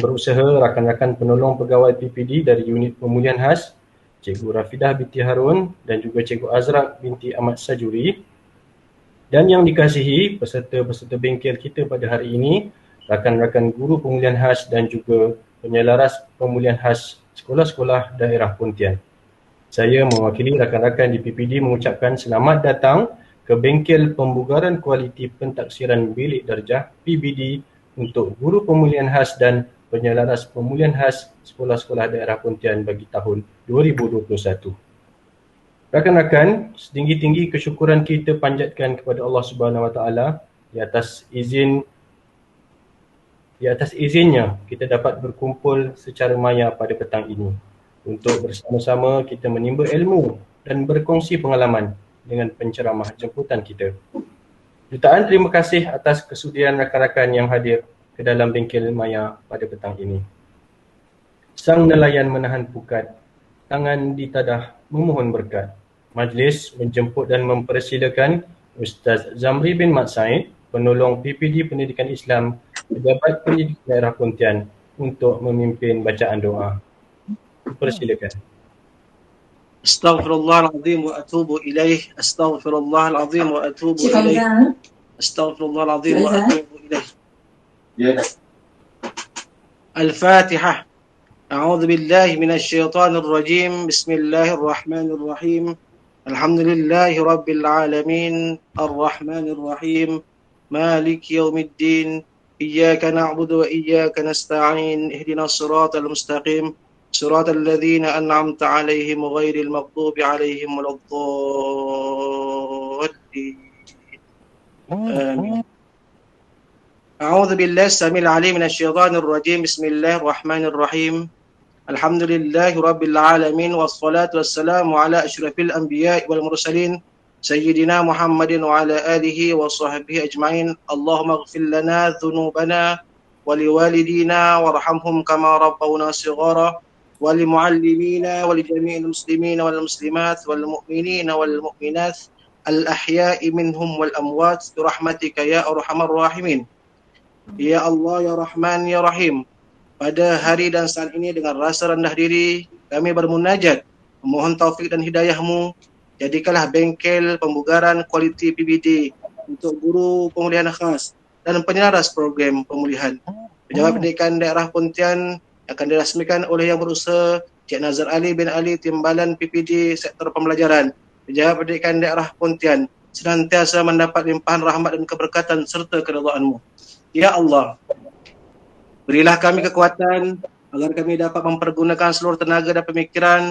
berusaha, rakan-rakan penolong pegawai PPD dari unit pemulihan khas, Cikgu Rafidah binti Harun dan juga Cikgu Azraq binti Ahmad Sajuri. Dan yang dikasihi peserta-peserta bengkel kita pada hari ini, rakan-rakan guru pemulihan khas dan juga penyelaras pemulihan khas sekolah-sekolah daerah Pontian. Saya mewakili rakan-rakan di PPD mengucapkan selamat datang ke bengkel pembugaran kualiti pentaksiran bilik darjah PBD untuk guru pemulihan khas dan penyelaras pemulihan khas sekolah-sekolah daerah Pontian bagi tahun 2021. Rakan-rakan, setinggi-tinggi kesyukuran kita panjatkan kepada Allah Subhanahu Wa Taala di atas izinnya kita dapat berkumpul secara maya pada petang ini untuk bersama-sama kita menimba ilmu dan berkongsi pengalaman dengan penceramah jemputan kita. Jutaan terima kasih atas kesudian rakan-rakan yang hadir ke dalam bengkel maya pada petang ini. Sang nelayan menahan pukat, tangan ditadah memohon berkat. Majlis menjemput dan mempersilakan Ustaz Zamri bin Mat Said, penolong PPD Pendidikan Islam, Pejabat Pendidikan Daerah Pontian untuk memimpin bacaan doa. Persilakan. Astaghfirullahaladzim wa atubu ilaih. Astaghfirullahaladzim wa atubu ilaih. Astaghfirullahaladzim wa atubu ilaih. Al-Fatihah. A'udzu billahi minasy syaithanir rajim. Bismillahirrahmanir rahim. Alhamdulillahi rabbil alamin. Arrahmanir rahim. Maliki yaumiddin. Iyyaka na'budu wa iyyaka nasta'in. Ihdinas siratal mustaqim. صراط الذين أنعمت عليهم غير المغضوب عليهم ولا الضالين آمين. أعوذ بالله السميع العليم من الشيطان الرجيم. بسم الله الرحمن الرحيم. الحمد لله رب العالمين والصلاة والسلام على أشرف الأنبياء والمرسلين سيدنا محمد وعلى آله وصحبه أجمعين. اللهم اغفر لنا ذنوبنا ولوالدينا وارحمهم كما ربونا صغارا ولمعلمين ولجميع المسلمين والمسلمات والمؤمنين والمؤمنات الأحياء منهم والأموات برحمتك يا أرحم الراحمين. Ya Allah, Ya Rahman, Ya Rahim. Pada hari dan saat ini dengan rasa rendah diri kami bermunajat memohon taufik dan hidayah-Mu. Jadikanlah bengkel pembugaran kualiti PBD untuk guru pemulihan khas dan penyelaras program pemulihan. Pejabat Pendidikan Daerah Pontian akan dirasmikan oleh Yang Berusaha Cik Nazar Ali bin Ali Timbalan PPD Sektor Pembelajaran. Pejabat Pendidikan Daerah Pontian senantiasa mendapat limpahan rahmat dan keberkatan serta keridhaan-Mu. Ya Allah, berilah kami kekuatan agar kami dapat mempergunakan seluruh tenaga dan pemikiran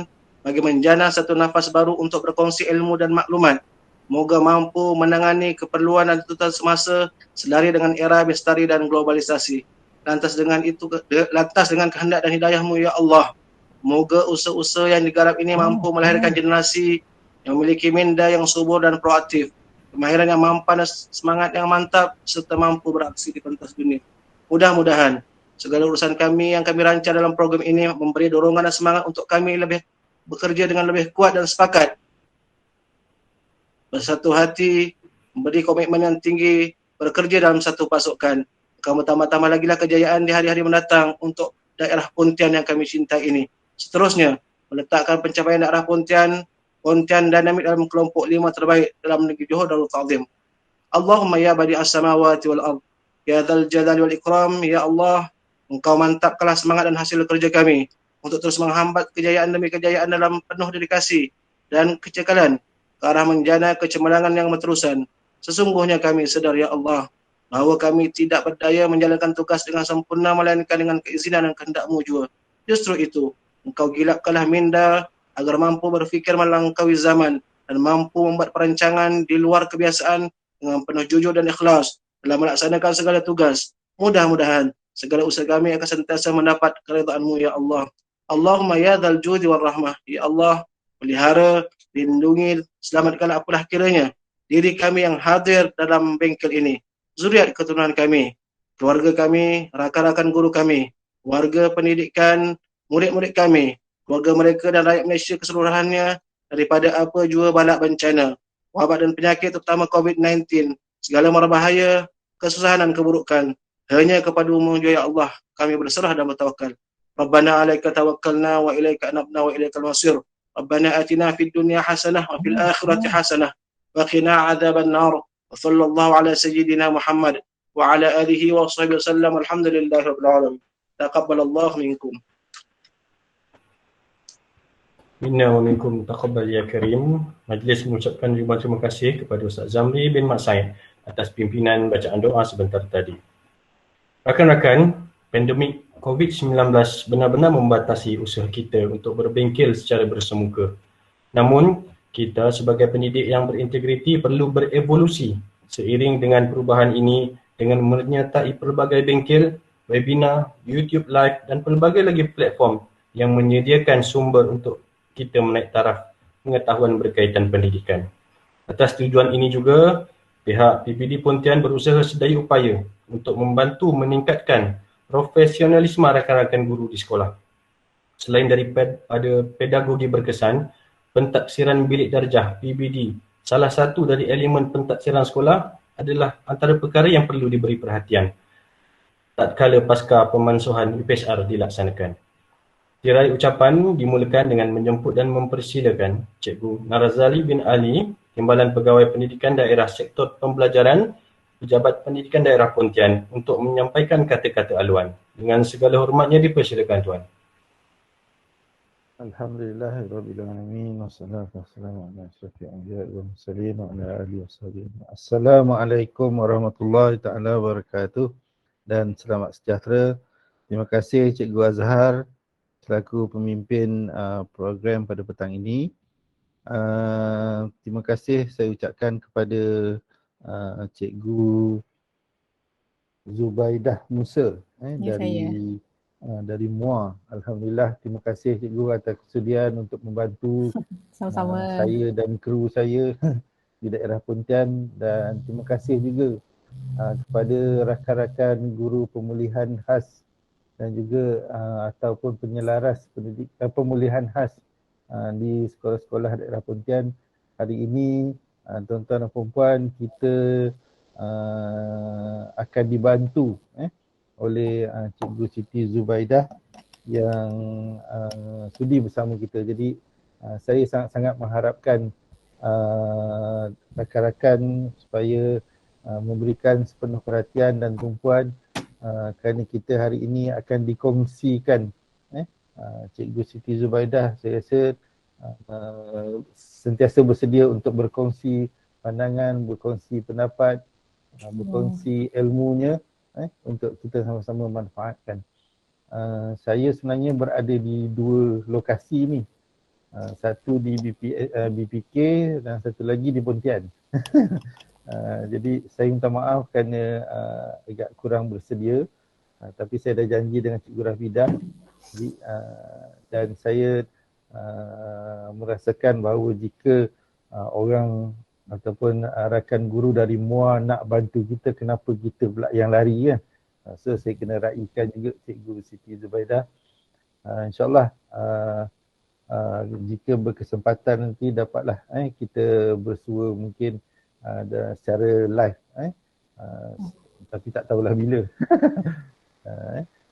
bagi menjana satu nafas baru untuk berkongsi ilmu dan maklumat. Moga mampu menangani keperluan dan tuntutan semasa selari dengan era bestari dan globalisasi. Lantas dengan kehendak dan hidayah-Mu ya Allah, moga usaha-usaha yang digarap ini mampu melahirkan generasi yang memiliki minda yang subur dan proaktif, kemahiran yang mampan dan semangat yang mantap serta mampu beraksi di pentas dunia. Mudah-mudahan segala urusan kami yang kami rancang dalam program ini memberi dorongan dan semangat untuk kami lebih bekerja dengan lebih kuat dan sepakat, bersatu hati, memberi komitmen yang tinggi, bekerja dalam satu pasukan. Kamu tambah-tambah lagi lah kejayaan di hari-hari mendatang untuk daerah Pontian yang kami cintai ini. Seterusnya, meletakkan pencapaian daerah Pontian dinamik dalam kelompok 5 terbaik dalam negeri Johor Darul Ta'zim. Allahumma ya badi'as samawati wal ard, ya dzal jalali wal ikram, ya Allah, Engkau mantapkanlah semangat dan hasil kerja kami untuk terus menghambat kejayaan demi kejayaan dalam penuh dedikasi dan kecekalan ke arah menjana kecemerlangan yang berterusan. Sesungguhnya kami sadar ya Allah bahawa kami tidak berdaya menjalankan tugas dengan sempurna melainkan dengan keizinan dan kehendak-Mu jua. Justru itu, Engkau gilapkanlah minda agar mampu berfikir melangkaui zaman dan mampu membuat perancangan di luar kebiasaan dengan penuh jujur dan ikhlas dalam melaksanakan segala tugas. Mudah-mudahan segala usaha kami akan sentiasa mendapat keridhaan-Mu ya Allah. Allahumma ya dzal judi wal rahmah. Ya Allah, pelihara, lindungi, selamatkanlah apalah kiranya diri kami yang hadir dalam bengkel ini, zuriat keturunan kami, keluarga kami, rakan-rakan guru kami, warga pendidikan, murid-murid kami, keluarga mereka dan rakyat Malaysia keseluruhannya daripada apa jua balak bencana, wabak dan penyakit terutama COVID-19, segala mara bahaya, kesusahan dan keburukan. Hanya kepada-Mu ya Allah kami berserah dan bertawakal. Rabbana 'alaika tawakkalna wa ilaika anabna wa ilaikal masir. Rabbana atina fid dunya hasanah wa fil akhirati hasanah wa qina 'adzaban nar. Wa sallallahu ala sayyidina Muhammad wa ala alihi wa sahbihi wasallam. Alhamdulillahi rabbil alamin. Taqabbalallahu minkum. Minna wa minkum taqabbal ya karim. Majlis mengucapkan ribuan terima kasih kepada Ustaz Zamri bin Mat Said atas pimpinan bacaan doa sebentar tadi. Rakan-rakan, pandemik COVID-19 benar-benar membatasi usaha kita untuk berbengkel secara bersemuka. Namun, kita sebagai pendidik yang berintegriti perlu berevolusi seiring dengan perubahan ini dengan menyertai pelbagai bengkel, webinar, YouTube Live dan pelbagai lagi platform yang menyediakan sumber untuk kita menaik taraf pengetahuan berkaitan pendidikan. Atas tujuan ini juga, pihak PPD Pontian berusaha sedaya upaya untuk membantu meningkatkan profesionalisme rakan-rakan guru di sekolah. Selain daripada pedagogi berkesan, pentaksiran bilik darjah PBD, salah satu dari elemen pentaksiran sekolah adalah antara perkara yang perlu diberi perhatian tatkala pasca pemansuhan UPSR dilaksanakan. Tirai ucapan dimulakan dengan menjemput dan mempersilakan Cikgu Narazali bin Ali, Timbalan Pegawai Pendidikan Daerah Sektor Pembelajaran, Pejabat Pendidikan Daerah Pontian untuk menyampaikan kata-kata aluan. Dengan segala hormatnya dipersilakan Tuan. Alhamdulillahirrabbilalamin. Wassalatu wassalamu ala asyrafil anbiya'i wal mursalin wa ala alihi washabihi. Assalamualaikum warahmatullahi taala wabarakatuh dan selamat sejahtera. Terima kasih Cikgu Azhar selaku pemimpin program pada petang ini. Terima kasih saya ucapkan kepada Cikgu Zubaidah Musa dari MUA. Alhamdulillah, terima kasih Cikgu atas kesudian untuk membantu sama-sama saya dan kru saya di daerah Pontian, dan terima kasih juga kepada rakan-rakan guru pemulihan khas dan juga ataupun penyelaras pemulihan khas di sekolah-sekolah daerah Pontian. Hari ini tuan-tuan dan puan-puan, kita akan dibantu oleh Cikgu Siti Zubaidah yang sudi bersama kita. Jadi saya sangat-sangat mengharapkan rakan-rakan supaya memberikan sepenuh perhatian dan tumpuan kerana kita hari ini akan dikongsikan Cikgu Siti Zubaidah, saya rasa sentiasa bersedia untuk berkongsi pandangan, berkongsi pendapat, berkongsi ilmunya untuk kita sama-sama manfaatkan. Saya sebenarnya berada di dua lokasi ni. Satu di BPK dan satu lagi di Pontian. Jadi saya minta maaf kerana agak kurang bersedia, tapi saya dah janji dengan Cikgu Rafidah. Jadi, dan saya merasakan bahawa jika orang ataupun rakan guru dari MUA nak bantu kita, kenapa kita pula yang lari kan? So saya kena raikan juga Cikgu Siti Zubaidah. InsyaAllah jika berkesempatan nanti dapatlah kita bersua mungkin secara live, tapi tak tahulah bila.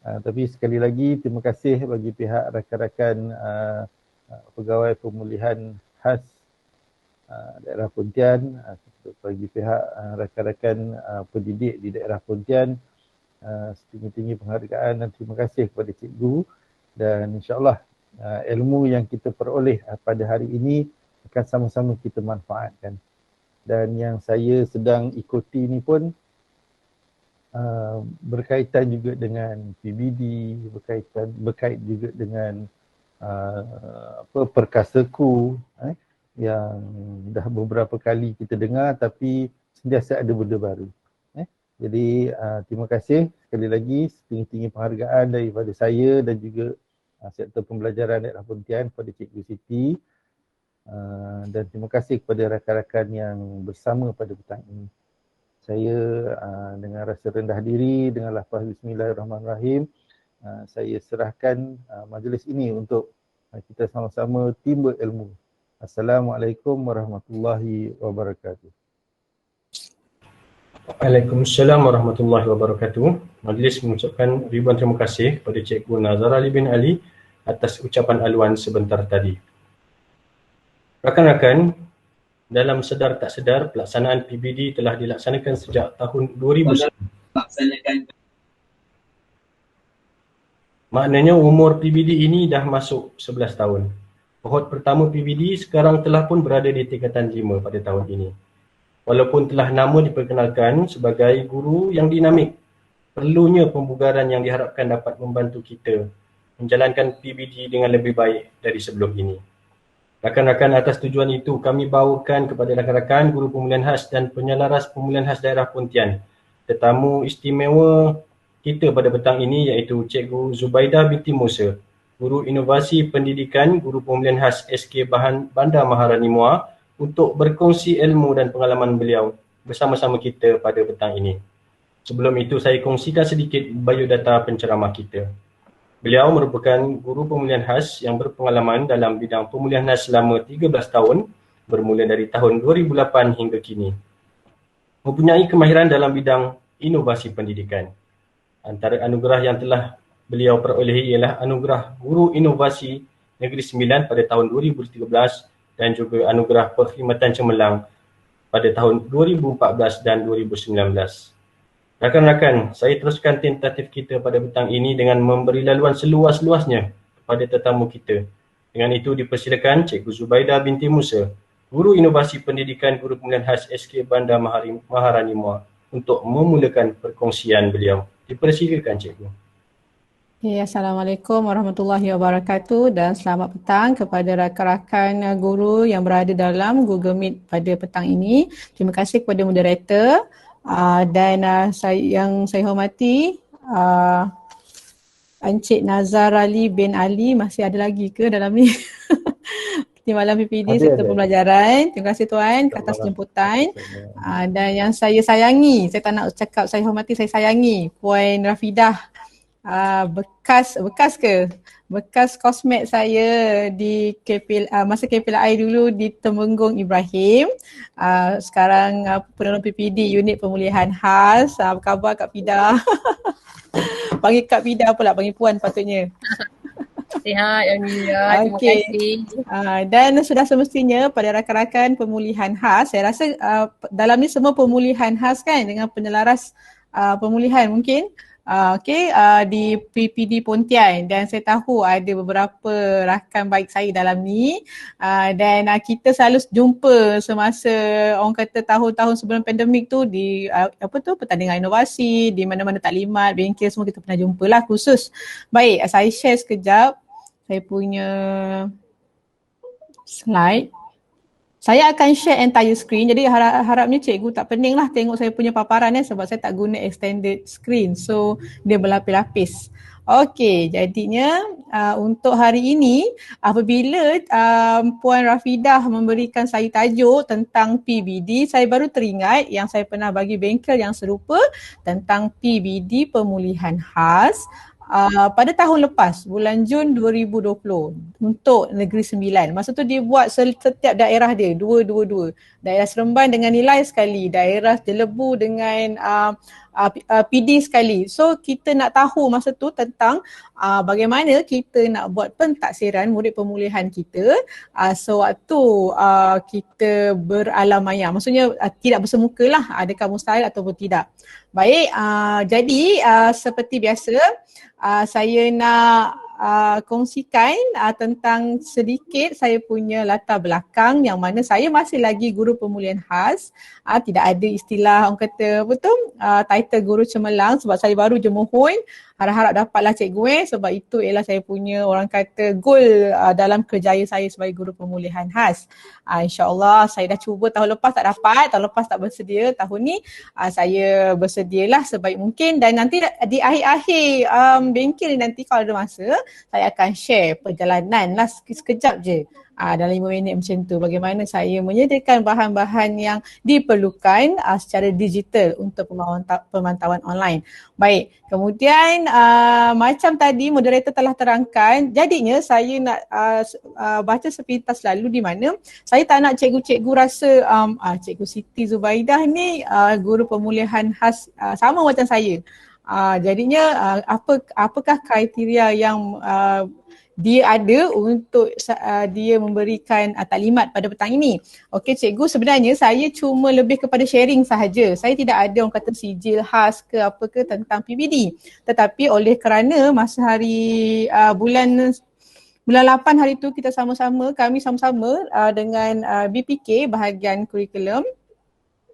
Tapi sekali lagi terima kasih bagi pihak rakan-rakan pegawai pemulihan khas daerah Pontian, bagi pihak rakan-rakan pendidik di daerah Pontian, setinggi-tinggi penghargaan dan terima kasih kepada cikgu, dan insyaAllah ilmu yang kita peroleh pada hari ini akan sama-sama kita manfaatkan. Dan yang saya sedang ikuti ni pun berkaitan juga dengan PBD, berkait juga dengan perkasaku yang dah beberapa kali kita dengar tapi sentiasa ada benda baru. Jadi terima kasih sekali lagi, setinggi-tinggi penghargaan daripada saya dan juga Sektor Pembelajaran Daerah Pontian kepada Cikgu Siti. Dan terima kasih kepada rakan-rakan yang bersama pada petang ini. Saya dengan rasa rendah diri, dengan lafaz Bismillahirrahmanirrahim, saya serahkan majlis ini untuk kita sama-sama timba ilmu. Assalamualaikum warahmatullahi wabarakatuh. Waalaikumsalam warahmatullahi wabarakatuh. Majlis mengucapkan ribuan terima kasih kepada Cikgu Nazar Ali bin Ali atas ucapan aluan sebentar tadi. Rakan-rakan, dalam sedar tak sedar, pelaksanaan PBD telah dilaksanakan sejak tahun 2009. Maknanya umur PBD ini dah masuk 11 tahun. Kohort pertama PBD sekarang telah pun berada di tingkatan 5 pada tahun ini. Walaupun telah nama diperkenalkan sebagai guru yang dinamik, perlunya pembugaran yang diharapkan dapat membantu kita menjalankan PBD dengan lebih baik dari sebelum ini. Rakan-rakan, atas tujuan itu kami bawakan kepada rakan-rakan guru pemulihan khas dan penyelaras pemulihan khas daerah Pontian tetamu istimewa kita pada petang ini iaitu Cikgu Zubaidah binti Musa, Guru Inovasi Pendidikan Guru Pemulihan Khas SK Bandar Maharani Muar, untuk berkongsi ilmu dan pengalaman beliau bersama-sama kita pada petang ini. Sebelum itu saya kongsikan sedikit biodata penceramah kita. Beliau merupakan guru pemulihan khas yang berpengalaman dalam bidang pemulihan khas selama 13 tahun bermula dari tahun 2008 hingga kini. Mempunyai kemahiran dalam bidang inovasi pendidikan. Antara anugerah yang telah beliau perolehi ialah anugerah Guru Inovasi Negeri Sembilan pada tahun 2013 dan juga anugerah Perkhidmatan Cemerlang pada tahun 2014 dan 2019. Rakan-rakan, saya teruskan tentatif kita pada petang ini dengan memberi laluan seluas-luasnya kepada tetamu kita. Dengan itu dipersilakan Cikgu Zubaidah binti Musa, Guru Inovasi Pendidikan Guru Pemulihan Khas SK Bandar Maharani Muar, untuk memulakan perkongsian beliau. Dipersilakan Cikgu. Assalamualaikum warahmatullahi wabarakatuh dan selamat petang kepada rakan-rakan guru yang berada dalam Google Meet pada petang ini. Terima kasih kepada moderator dan yang saya hormati Encik Nazar Ali bin Ali. Masih ada lagi ke dalam ni? Timbalan PPD serta pembelajaran. Terima kasih Tuan atas jemputan. Dan yang saya sayangi, saya tak nak cakap saya hormati, saya sayangi Puan Rafidah, bekas kosmet saya di masa KPLI dulu di Temenggung Ibrahim. Sekarang penolong PPD unit pemulihan khas. Apa khabar Kak Fida? Panggil Kak Fida pula, panggil Puan patutnya. Sihat, Alhamdulillah. Terima kasih. Dan sudah semestinya pada rakan-rakan pemulihan khas, saya rasa dalam ni semua pemulihan khas kan, dengan penyelaras pemulihan mungkin. Di PPD Pontian, dan saya tahu ada beberapa rakan baik saya dalam ni, dan kita selalu jumpa semasa orang kata tahun-tahun sebelum pandemik tu di pertandingan inovasi, di mana-mana taklimat, bengkel, semua kita pernah jumpa lah khusus. Baik, saya share sekejap saya punya slide. Saya akan share entire screen, jadi harapnya cikgu tak pening lah tengok saya punya paparan sebab saya tak guna extended screen, so dia berlapis-lapis. Okey, jadinya untuk hari ini apabila Puan Rafidah memberikan saya tajuk tentang PBD, saya baru teringat yang saya pernah bagi bengkel yang serupa tentang PBD pemulihan khas pada tahun lepas, bulan Jun 2020 untuk Negeri Sembilan. Masa tu dia buat setiap daerah dia, dua. Daerah Seremban dengan Nilai sekali, daerah Jelebu dengan PD sekali. So kita nak tahu masa tu tentang bagaimana kita nak buat pentaksiran murid pemulihan kita sewaktu kita beralam maya. Maksudnya tidak bersemuka lah, adakah mustahil ataupun tidak. Baik, jadi seperti biasa saya nak kongsikan tentang sedikit saya punya latar belakang, yang mana saya masih lagi guru pemulihan khas. Tidak ada istilah orang kata title guru cemerlang sebab saya baru je mohon. Harap-harap dapatlah cikgu sebab itu ialah saya punya orang kata goal dalam kerjaya saya sebagai guru pemulihan khas. InsyaAllah saya dah cuba tahun lepas tak dapat, tahun lepas tak bersedia, tahun ni saya bersedialah sebaik mungkin, dan nanti di akhir-akhir bengkel ni nanti kalau ada masa saya akan share perjalanan lah sekejap je dalam 5 minit macam tu. Bagaimana saya menyediakan bahan-bahan yang diperlukan secara digital untuk pemantauan online. Baik, kemudian macam tadi moderator telah terangkan, jadinya saya nak baca sepintas lalu di mana saya tak nak cikgu-cikgu rasa Cikgu Siti Zubaidah ni guru pemulihan khas sama macam saya. Jadinya apakah kriteria yang dia ada untuk dia memberikan taklimat pada petang ini. Okey cikgu, sebenarnya saya cuma lebih kepada sharing sahaja. Saya tidak ada orang kata sijil khas ke apa ke tentang PBD. Tetapi oleh kerana masa hari bulan 8 hari tu kami sama-sama dengan BPK bahagian kurikulum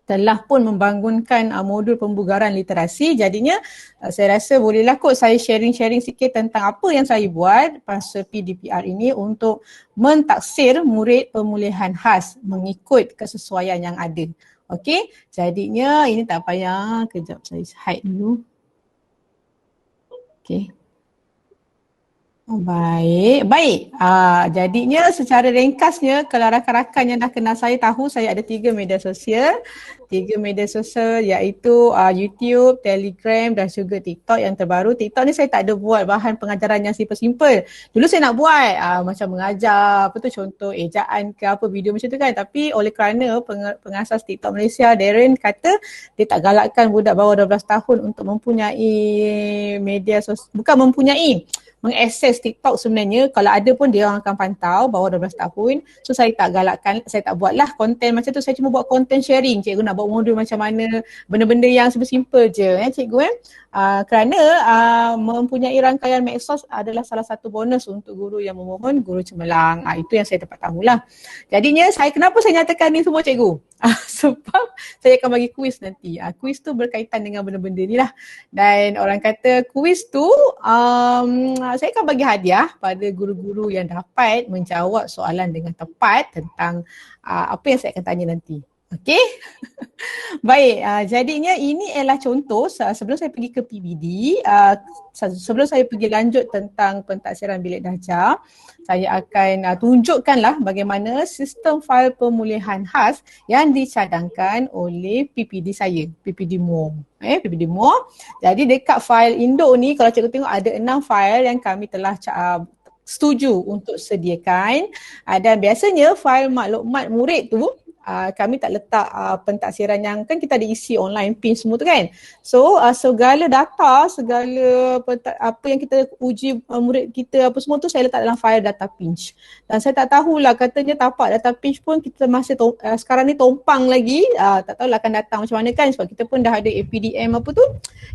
telah pun membangunkan modul pembugaran literasi. Jadinya saya rasa bolehlah kot saya sharing-sharing sikit tentang apa yang saya buat masa PDPR ini untuk mentaksir murid pemulihan khas mengikut kesesuaian yang ada. Okey, jadinya ini tak payah, kejap saya hide dulu. Okey. Baik. Jadinya secara ringkasnya, kalau rakan-rakan yang dah kenal saya tahu saya ada 3 media sosial. 3 media sosial iaitu YouTube, Telegram dan juga TikTok yang terbaru. TikTok ni saya tak ada buat bahan pengajaran yang simple-simple. Dulu saya nak buat macam mengajar, contoh ejaan ke apa video macam tu kan. Tapi oleh kerana pengasas TikTok Malaysia, Darren kata dia tak galakkan budak bawah 12 tahun untuk mempunyai media sosial, bukan mempunyai, mengakses TikTok sebenarnya. Kalau ada pun dia orang akan pantau bawah 12 tahun. So saya tak galakkan, saya tak buatlah konten macam tu. Saya cuma buat konten sharing. Cikgu nak buat modul macam mana, benda-benda yang simple je cikgu kerana mempunyai rangkaian medsos adalah salah satu bonus untuk guru yang memohon guru cemerlang. Itu yang saya dapat tahulah. Jadinya kenapa saya nyatakan ni semua cikgu? Sebab saya akan bagi kuis nanti. Kuis tu berkaitan dengan benda-benda ni lah. Dan orang kata kuis tu saya akan bagi hadiah pada guru-guru yang dapat menjawab soalan dengan tepat tentang apa yang saya akan tanya nanti. Okey. Baik, jadinya ini ialah contoh sebelum saya pergi ke PBD, sebelum saya pergi lanjut tentang pentaksiran bilik darjah, saya akan tunjukkanlah bagaimana sistem fail pemulihan khas yang dicadangkan oleh PPD saya, PPD MOM. PPD MOM. Jadi dekat fail induk ni kalau cikgu tengok ada 6 fail yang kami telah setuju untuk sediakan, dan biasanya fail maklumat murid tu kami tak letak pentaksiran yang kan kita ada isi online pin semua tu kan. So segala data, segala apa yang kita uji murid kita apa semua tu saya letak dalam file data pinch. Dan saya tak tahulah, katanya tapak data pinch pun kita masih sekarang ni tompang lagi. Tak tahulah akan datang macam mana kan, sebab kita pun dah ada APDM apa tu,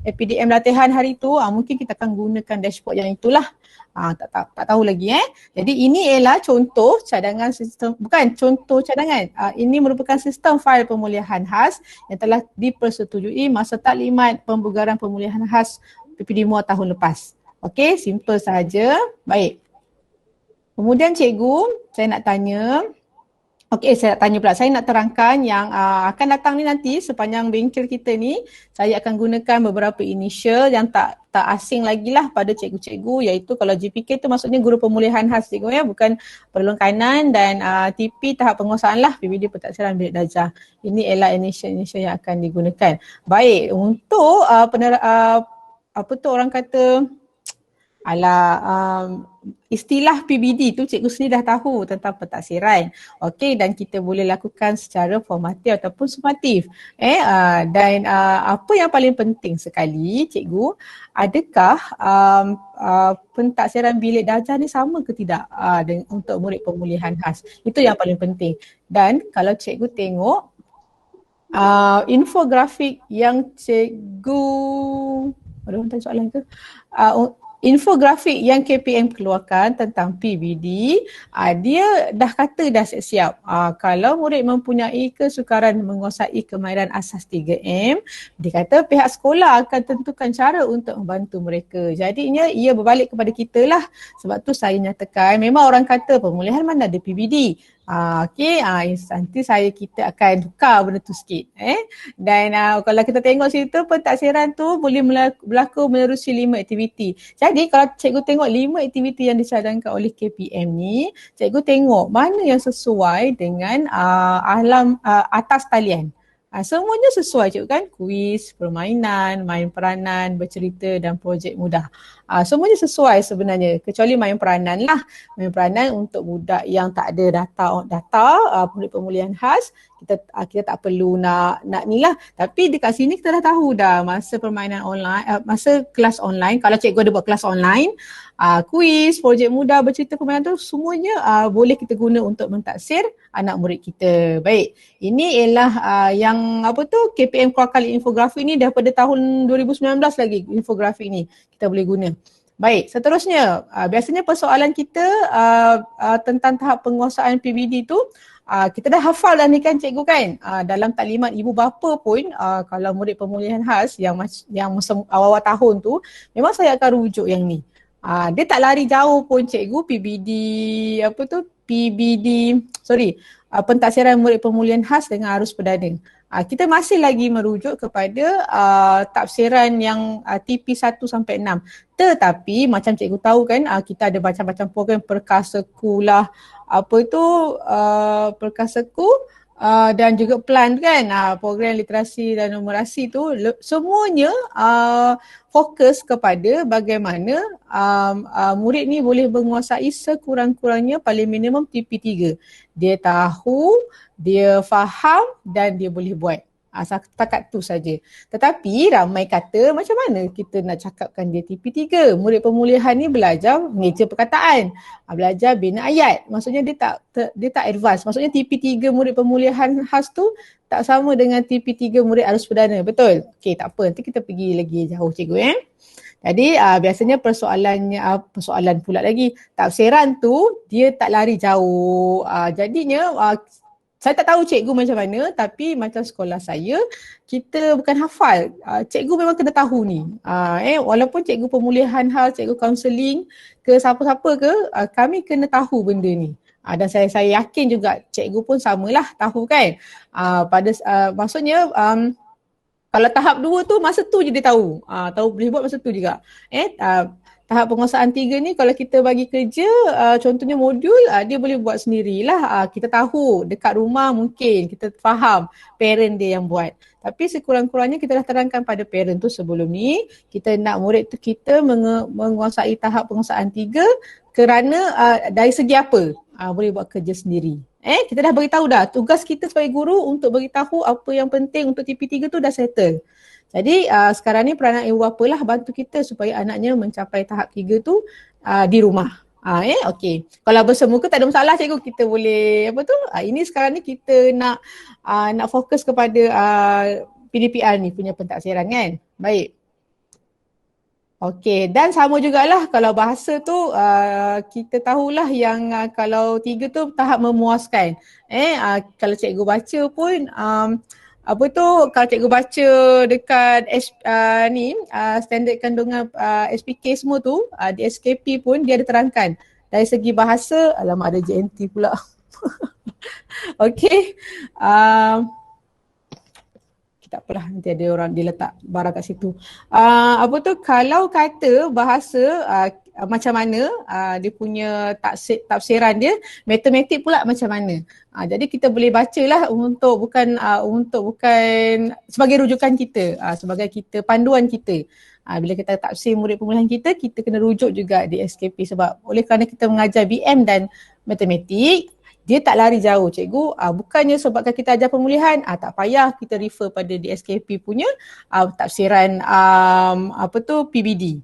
APDM latihan hari tu. Mungkin kita akan gunakan dashboard yang itulah. Tak tahu lagi Jadi ini ialah contoh cadangan sistem, bukan contoh cadangan. Ini merupakan sistem fail pemulihan khas yang telah dipersetujui masa taklimat pembugaran pemulihan khas PPD MUA tahun lepas. Okey, simple sahaja. Baik. Kemudian cikgu, saya nak tanya. Okey, saya nak tanya pula. Saya nak terangkan yang akan datang ni nanti sepanjang bengkel kita ni, saya akan gunakan beberapa initial yang tak asing lagi lah pada cikgu-cikgu, iaitu kalau GPK tu maksudnya guru pemulihan khas cikgu bukan perluan kanan, dan TP tahap penguasaan lah, PBD pentaksiran bilik darjah. Ini ialah initial yang akan digunakan. Baik, untuk apa tu orang kata istilah PBD tu cikgu sendiri dah tahu tentang pentaksiran. Okey, dan kita boleh lakukan secara formatif ataupun sumatif. Dan apa yang paling penting sekali cikgu, adakah pentaksiran bilik darjah ni sama ke tidak untuk murid pemulihan khas? Itu yang paling penting. Dan kalau cikgu tengok infografik yang cikgu tanya soalan ke? Infografik yang KPM keluarkan tentang PBD, dia dah kata dah siap. Kalau murid mempunyai kesukaran menguasai kemahiran asas 3M, dia kata pihak sekolah akan tentukan cara untuk membantu mereka. Jadinya ia berbalik kepada kita lah. Sebab tu saya nyatakan, memang orang kata pemulihan mana ada PBD. Okey, nanti kita akan tukar benda tu sikit. Dan kalau kita tengok situ pentadsiran tu boleh berlaku menerusi 5 aktiviti. Jadi kalau cikgu tengok 5 aktiviti yang dicadangkan oleh KPM ni, cikgu tengok mana yang sesuai dengan atas talian. Semuanya sesuai cikgu kan, kuis, permainan, main peranan, bercerita dan projek mudah. Semuanya sesuai sebenarnya kecuali main peranan lah. Main peranan untuk budak yang tak ada data pemulihan khas, kita tak perlu nak ni lah. Tapi dekat sini kita dah tahu dah masa permainan online, masa kelas online, kalau cikgu ada buat kelas online, kuis, projek mudah, bercerita, permainan tu semuanya boleh kita guna untuk mentaksir anak murid kita. Baik, ini ialah yang KPM keluarkan infografi ni daripada tahun 2019 lagi infografi ni kita boleh guna. Baik, seterusnya biasanya persoalan kita tentang tahap penguasaan PBD tu kita dah hafal dah ni kan cikgu kan. Dalam taklimat ibu bapa pun kalau murid pemulihan khas yang awal-awal tahun tu memang saya akan rujuk yang ni. Dia tak lari jauh pun cikgu pentadsiran murid pemulihan khas dengan arus perdana. Kita masih lagi merujuk kepada tafsiran yang TP 1 sampai 6. Tetapi macam cikgu tahu kan, kita ada macam-macam program Perkasaku lah, Perkasaku dan juga plan kan, program literasi dan numerasi tu semuanya fokus kepada bagaimana murid ni boleh menguasai sekurang-kurangnya paling minimum TP3. Dia tahu, dia faham dan dia boleh buat. Setakat tu saja. Tetapi ramai kata macam mana kita nak cakapkan dia TP3. Murid pemulihan ni belajar meja perkataan, belajar bina ayat. Maksudnya dia tak advance. Maksudnya TP3 murid pemulihan khas tu tak sama dengan TP3 murid arus perdana. Betul? Okey, tak apa. Nanti kita pergi lagi jauh cikgu Jadi biasanya persoalan pula lagi. Tafsiran tu dia tak lari jauh. Jadinya saya tak tahu cikgu macam mana, tapi macam sekolah saya, kita bukan hafal. Cikgu memang kena tahu ni. Walaupun cikgu pemulihan hal, cikgu kaunseling ke siapa-siapa ke, kami kena tahu benda ni. Dan saya yakin juga cikgu pun samalah tahu kan. Maksudnya kalau tahap 2 tu masa tu je dia tahu. Tahu boleh buat masa tu juga. Tahap penguasaan 3 ni kalau kita bagi kerja, contohnya modul, dia boleh buat sendirilah. Kita tahu dekat rumah mungkin, kita faham parent dia yang buat. Tapi sekurang-kurangnya kita dah terangkan pada parent tu sebelum ni, kita nak murid tu kita menguasai tahap penguasaan 3 kerana dari segi apa? Boleh buat kerja sendiri. Kita dah beritahu dah, tugas kita sebagai guru untuk beritahu apa yang penting untuk TP3 tu dah settle. Jadi sekarang ni peranan ibu bapa lah bantu kita supaya anaknya mencapai tahap 3 tu di rumah. Okey. Kalau bersemuka tak ada masalah cikgu, kita boleh ini sekarang ni kita nak fokus kepada PDPR ni punya pentadsiran kan. Baik. Okey, dan sama jugalah kalau bahasa tu kita tahulah yang kalau 3 tu tahap memuaskan. Kalau cikgu baca pun kalau cikgu baca dekat standard kandungan SPK semua tu, di SKP pun dia ada terangkan. Dari segi bahasa, alamak ada JNT pula. Okey. Tak apalah, nanti ada orang dia letak barang kat situ. Kalau kata bahasa macam mana dia punya tafsiran dia, matematik pula macam mana. Jadi kita boleh bacalah untuk bukan sebagai rujukan kita, sebagai kita panduan kita. Bila kita tafsir murid pemulihan kita kena rujuk juga di SKP sebab oleh kerana kita mengajar BM dan matematik, dia tak lari jauh cikgu. Bukannya sebabkan kita ajar pemulihan, tak payah kita refer pada DSKP punya tafsiran PBD.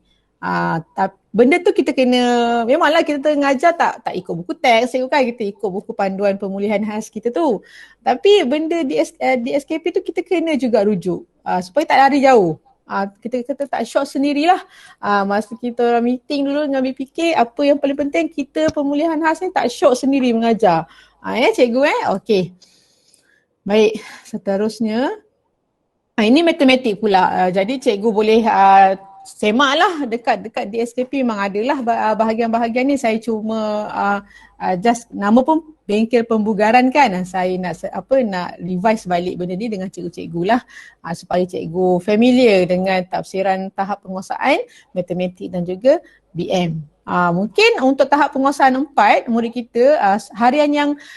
Benda tu kita kena, memanglah kita mengajar tak ikut buku teks cikgu kan, kita ikut buku panduan pemulihan khas kita tu. Tapi benda DSKP tu kita kena juga rujuk supaya tak lari jauh. Kita tak short sendirilah. Masa kita orang meeting dulu dengan BPK, apa yang paling penting kita pemulihan khas ni tak short sendiri mengajar. Cikgu okey. Baik, seterusnya. Ini matematik pula. Jadi cikgu boleh semaklah dekat DSKP memang adalah bahagian-bahagian ni. Saya cuma just nama pun bengkel pembugaran kan. Saya nak revise balik benda ni dengan cikgu-cikgu lah supaya cikgu familiar dengan tafsiran tahap penguasaan matematik dan juga BM. Mungkin untuk tahap penguasaan 4 murid kita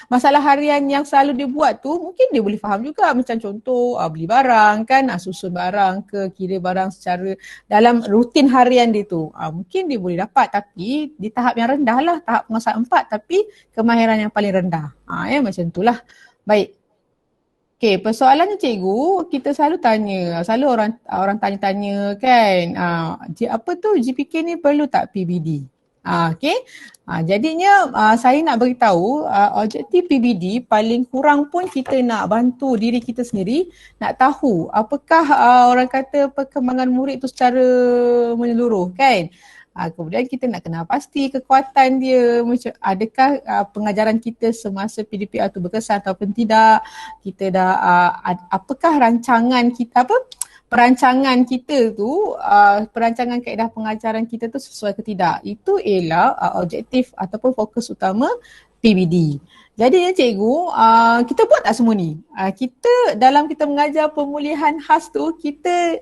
masalah harian yang selalu dia buat tu mungkin dia boleh faham juga, macam contoh beli barang kan, susun barang ke kira barang secara dalam rutin harian dia tu. Mungkin dia boleh dapat, tapi di tahap yang rendah lah, tahap penguasaan 4 tapi kemahiran yang paling rendah. Macam tu lah. Baik. Okay, persoalannya cikgu, kita selalu orang tanya-tanya kan, apa tu GPK ni perlu tak PBD? Okay. Jadinya saya nak beritahu objektif PBD paling kurang pun kita nak bantu diri kita sendiri nak tahu apakah orang kata perkembangan murid tu secara menyeluruh kan. Kemudian kita nak kenal pasti kekuatan dia, macam adakah pengajaran kita semasa PDPR tu berkesan ataupun tidak. Kita dah apakah perancangan kita tu, perancangan kaedah pengajaran kita tu sesuai ke tidak. Itu ialah objektif ataupun fokus utama PBD. Jadi cikgu, kita buat tak semua ni? Kita dalam kita mengajar pemulihan khas tu, kita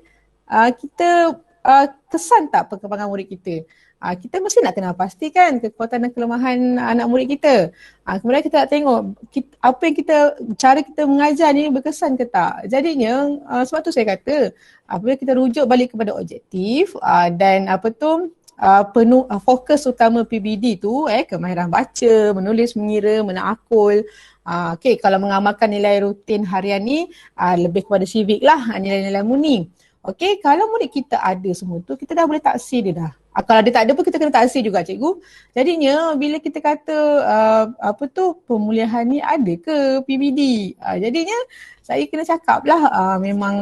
kesan tak perkembangan murid kita? Kita mesti nak kenal pastikan kekuatan dan kelemahan anak murid kita. Kemudian kita nak tengok apa yang cara kita mengajar ni berkesan ke tak. Jadinya sebab tu saya kata apabila kita rujuk balik kepada objektif dan penuh fokus utama PBD tu kemahiran baca, menulis, mengira, menakul. Okay, kalau mengamalkan nilai rutin harian ni lebih kepada civic lah, nilai-nilai murni. Okay, kalau murid kita ada semua tu, kita dah boleh taksir dia dah. Kalau dia tak ada pun kita kena taksir juga cikgu. Jadinya bila kita kata pemulihan ni ada ke PBD? Jadinya saya kena cakap lah memang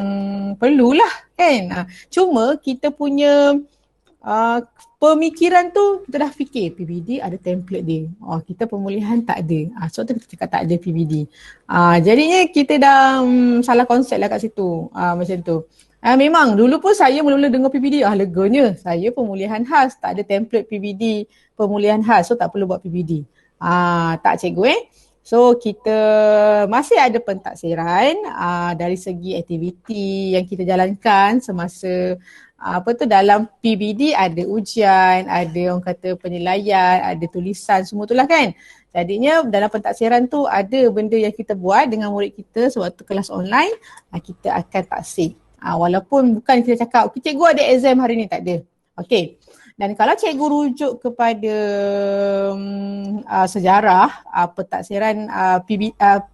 perlulah kan. Cuma kita punya pemikiran tu kita dah fikir PBD ada template dia. Kita pemulihan tak ada. Sebab tu kita cakap tak ada PBD. Jadinya kita dah salah konsep lah kat situ. Macam tu. Memang dulu pun saya mula-mula dengar PBD, leganya saya pemulihan khas, tak ada template PBD pemulihan khas, so tak perlu buat PBD. Tak cikgu So kita masih ada pentaksiran dari segi aktiviti yang kita jalankan semasa dalam PBD, ada ujian, ada orang kata penilaian, ada tulisan, semua itulah kan. Jadinya dalam pentaksiran tu ada benda yang kita buat dengan murid kita sewaktu kelas online, kita akan taksir. Walaupun bukan kita cakap, cikgu ada exam hari ni, tak ada. Okay. Dan kalau cikgu rujuk kepada sejarah pentaksiran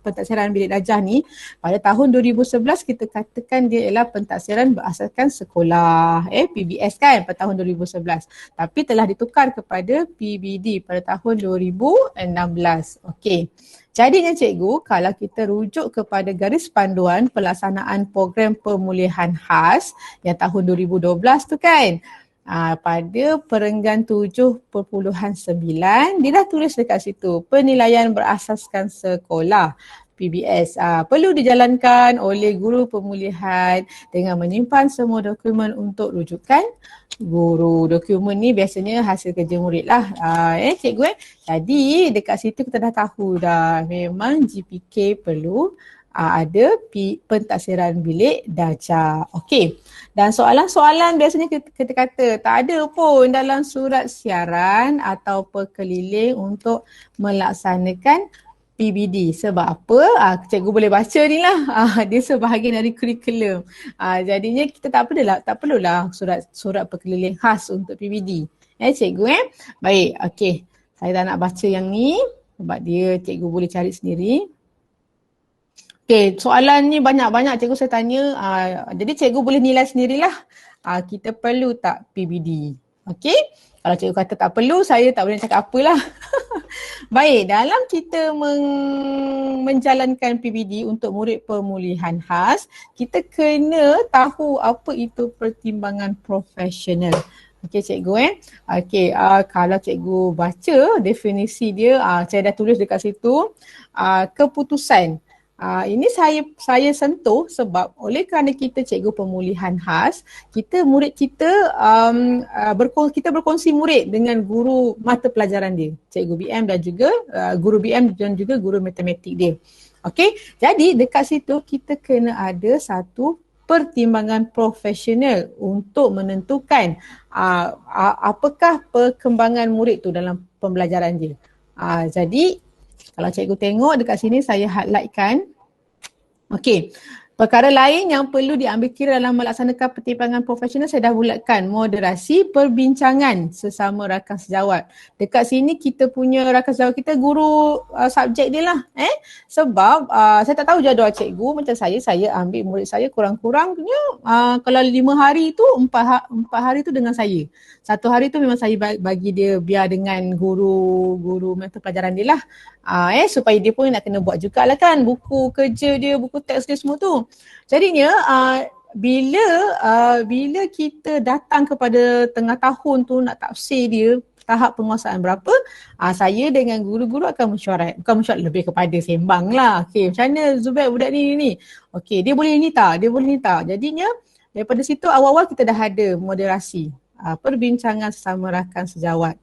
pentaksiran bilik darjah ni, pada tahun 2011 kita katakan dia ialah pentaksiran berasaskan sekolah, PBS kan pada tahun 2011. Tapi telah ditukar kepada PBD pada tahun 2016. Okey. Jadinya cikgu, kalau kita rujuk kepada garis panduan pelaksanaan program pemulihan khas yang tahun 2012 tu kan, pada perenggan 7.9 dia dah tulis dekat situ, penilaian berasaskan sekolah PBS perlu dijalankan oleh guru pemulihan dengan menyimpan semua dokumen untuk rujukan guru. Dokumen ni biasanya hasil kerja murid lah cikgu. Jadi dekat situ kita dah tahu dah memang GPK perlu ada pentaksiran bilik darjah. Okey. Dan soalan-soalan biasanya kita kata tak ada pun dalam surat siaran atau perkeliling untuk melaksanakan PBD. Sebab apa? Cikgu boleh baca ni lah. Dia sebahagian dari kurikulum. Jadinya kita tak perlulah surat perkeliling khas untuk PBD. Cikgu Baik, okey. Saya tak nak baca yang ni sebab dia cikgu boleh cari sendiri. Okey, soalan ni banyak-banyak cikgu saya tanya. Jadi cikgu boleh nilai sendirilah. Kita perlu tak PBD? Okey? Kalau cikgu kata tak perlu, saya tak boleh cakap apalah. Baik, dalam kita menjalankan PBD untuk murid pemulihan khas, kita kena tahu apa itu pertimbangan profesional. Okey cikgu Okey, kalau cikgu baca definisi dia, saya dah tulis dekat situ, keputusan Ini saya sentuh sebab oleh kerana kita cikgu pemulihan khas, murid kita kita berkongsi murid dengan guru mata pelajaran dia, cikgu BM dan juga guru BM dan juga guru matematik dia. Okey, jadi dekat situ kita kena ada satu pertimbangan profesional untuk menentukan apakah perkembangan murid tu dalam pembelajaran dia. Jadi kalau cikgu tengok dekat sini saya highlightkan. Okey. Perkara lain yang perlu diambil kira dalam melaksanakan pertimbangan profesional, saya dah bulatkan moderasi perbincangan sesama rakan sejawat. Dekat sini kita punya rakan sejawat kita guru subjek dia lah. Sebab saya tak tahu jadual cikgu, macam saya ambil murid saya kurang-kurangnya kalau 5 hari tu 4 hari tu dengan saya. 1 hari tu memang saya bagi dia biar dengan guru mata pelajaran dia lah. Supaya dia pun nak kena buat jugalah kan buku kerja dia, buku teks dia semua tu. Jadinya bila kita datang kepada tengah tahun tu nak tafsir dia tahap penguasaan berapa, saya dengan guru-guru akan bukan mesyuarat, lebih kepada sembang lah. Okey, macam mana Zubair budak ni? Okey, dia boleh ni tak? Jadinya daripada situ awal-awal kita dah ada moderasi perbincangan sesama rakan sejawat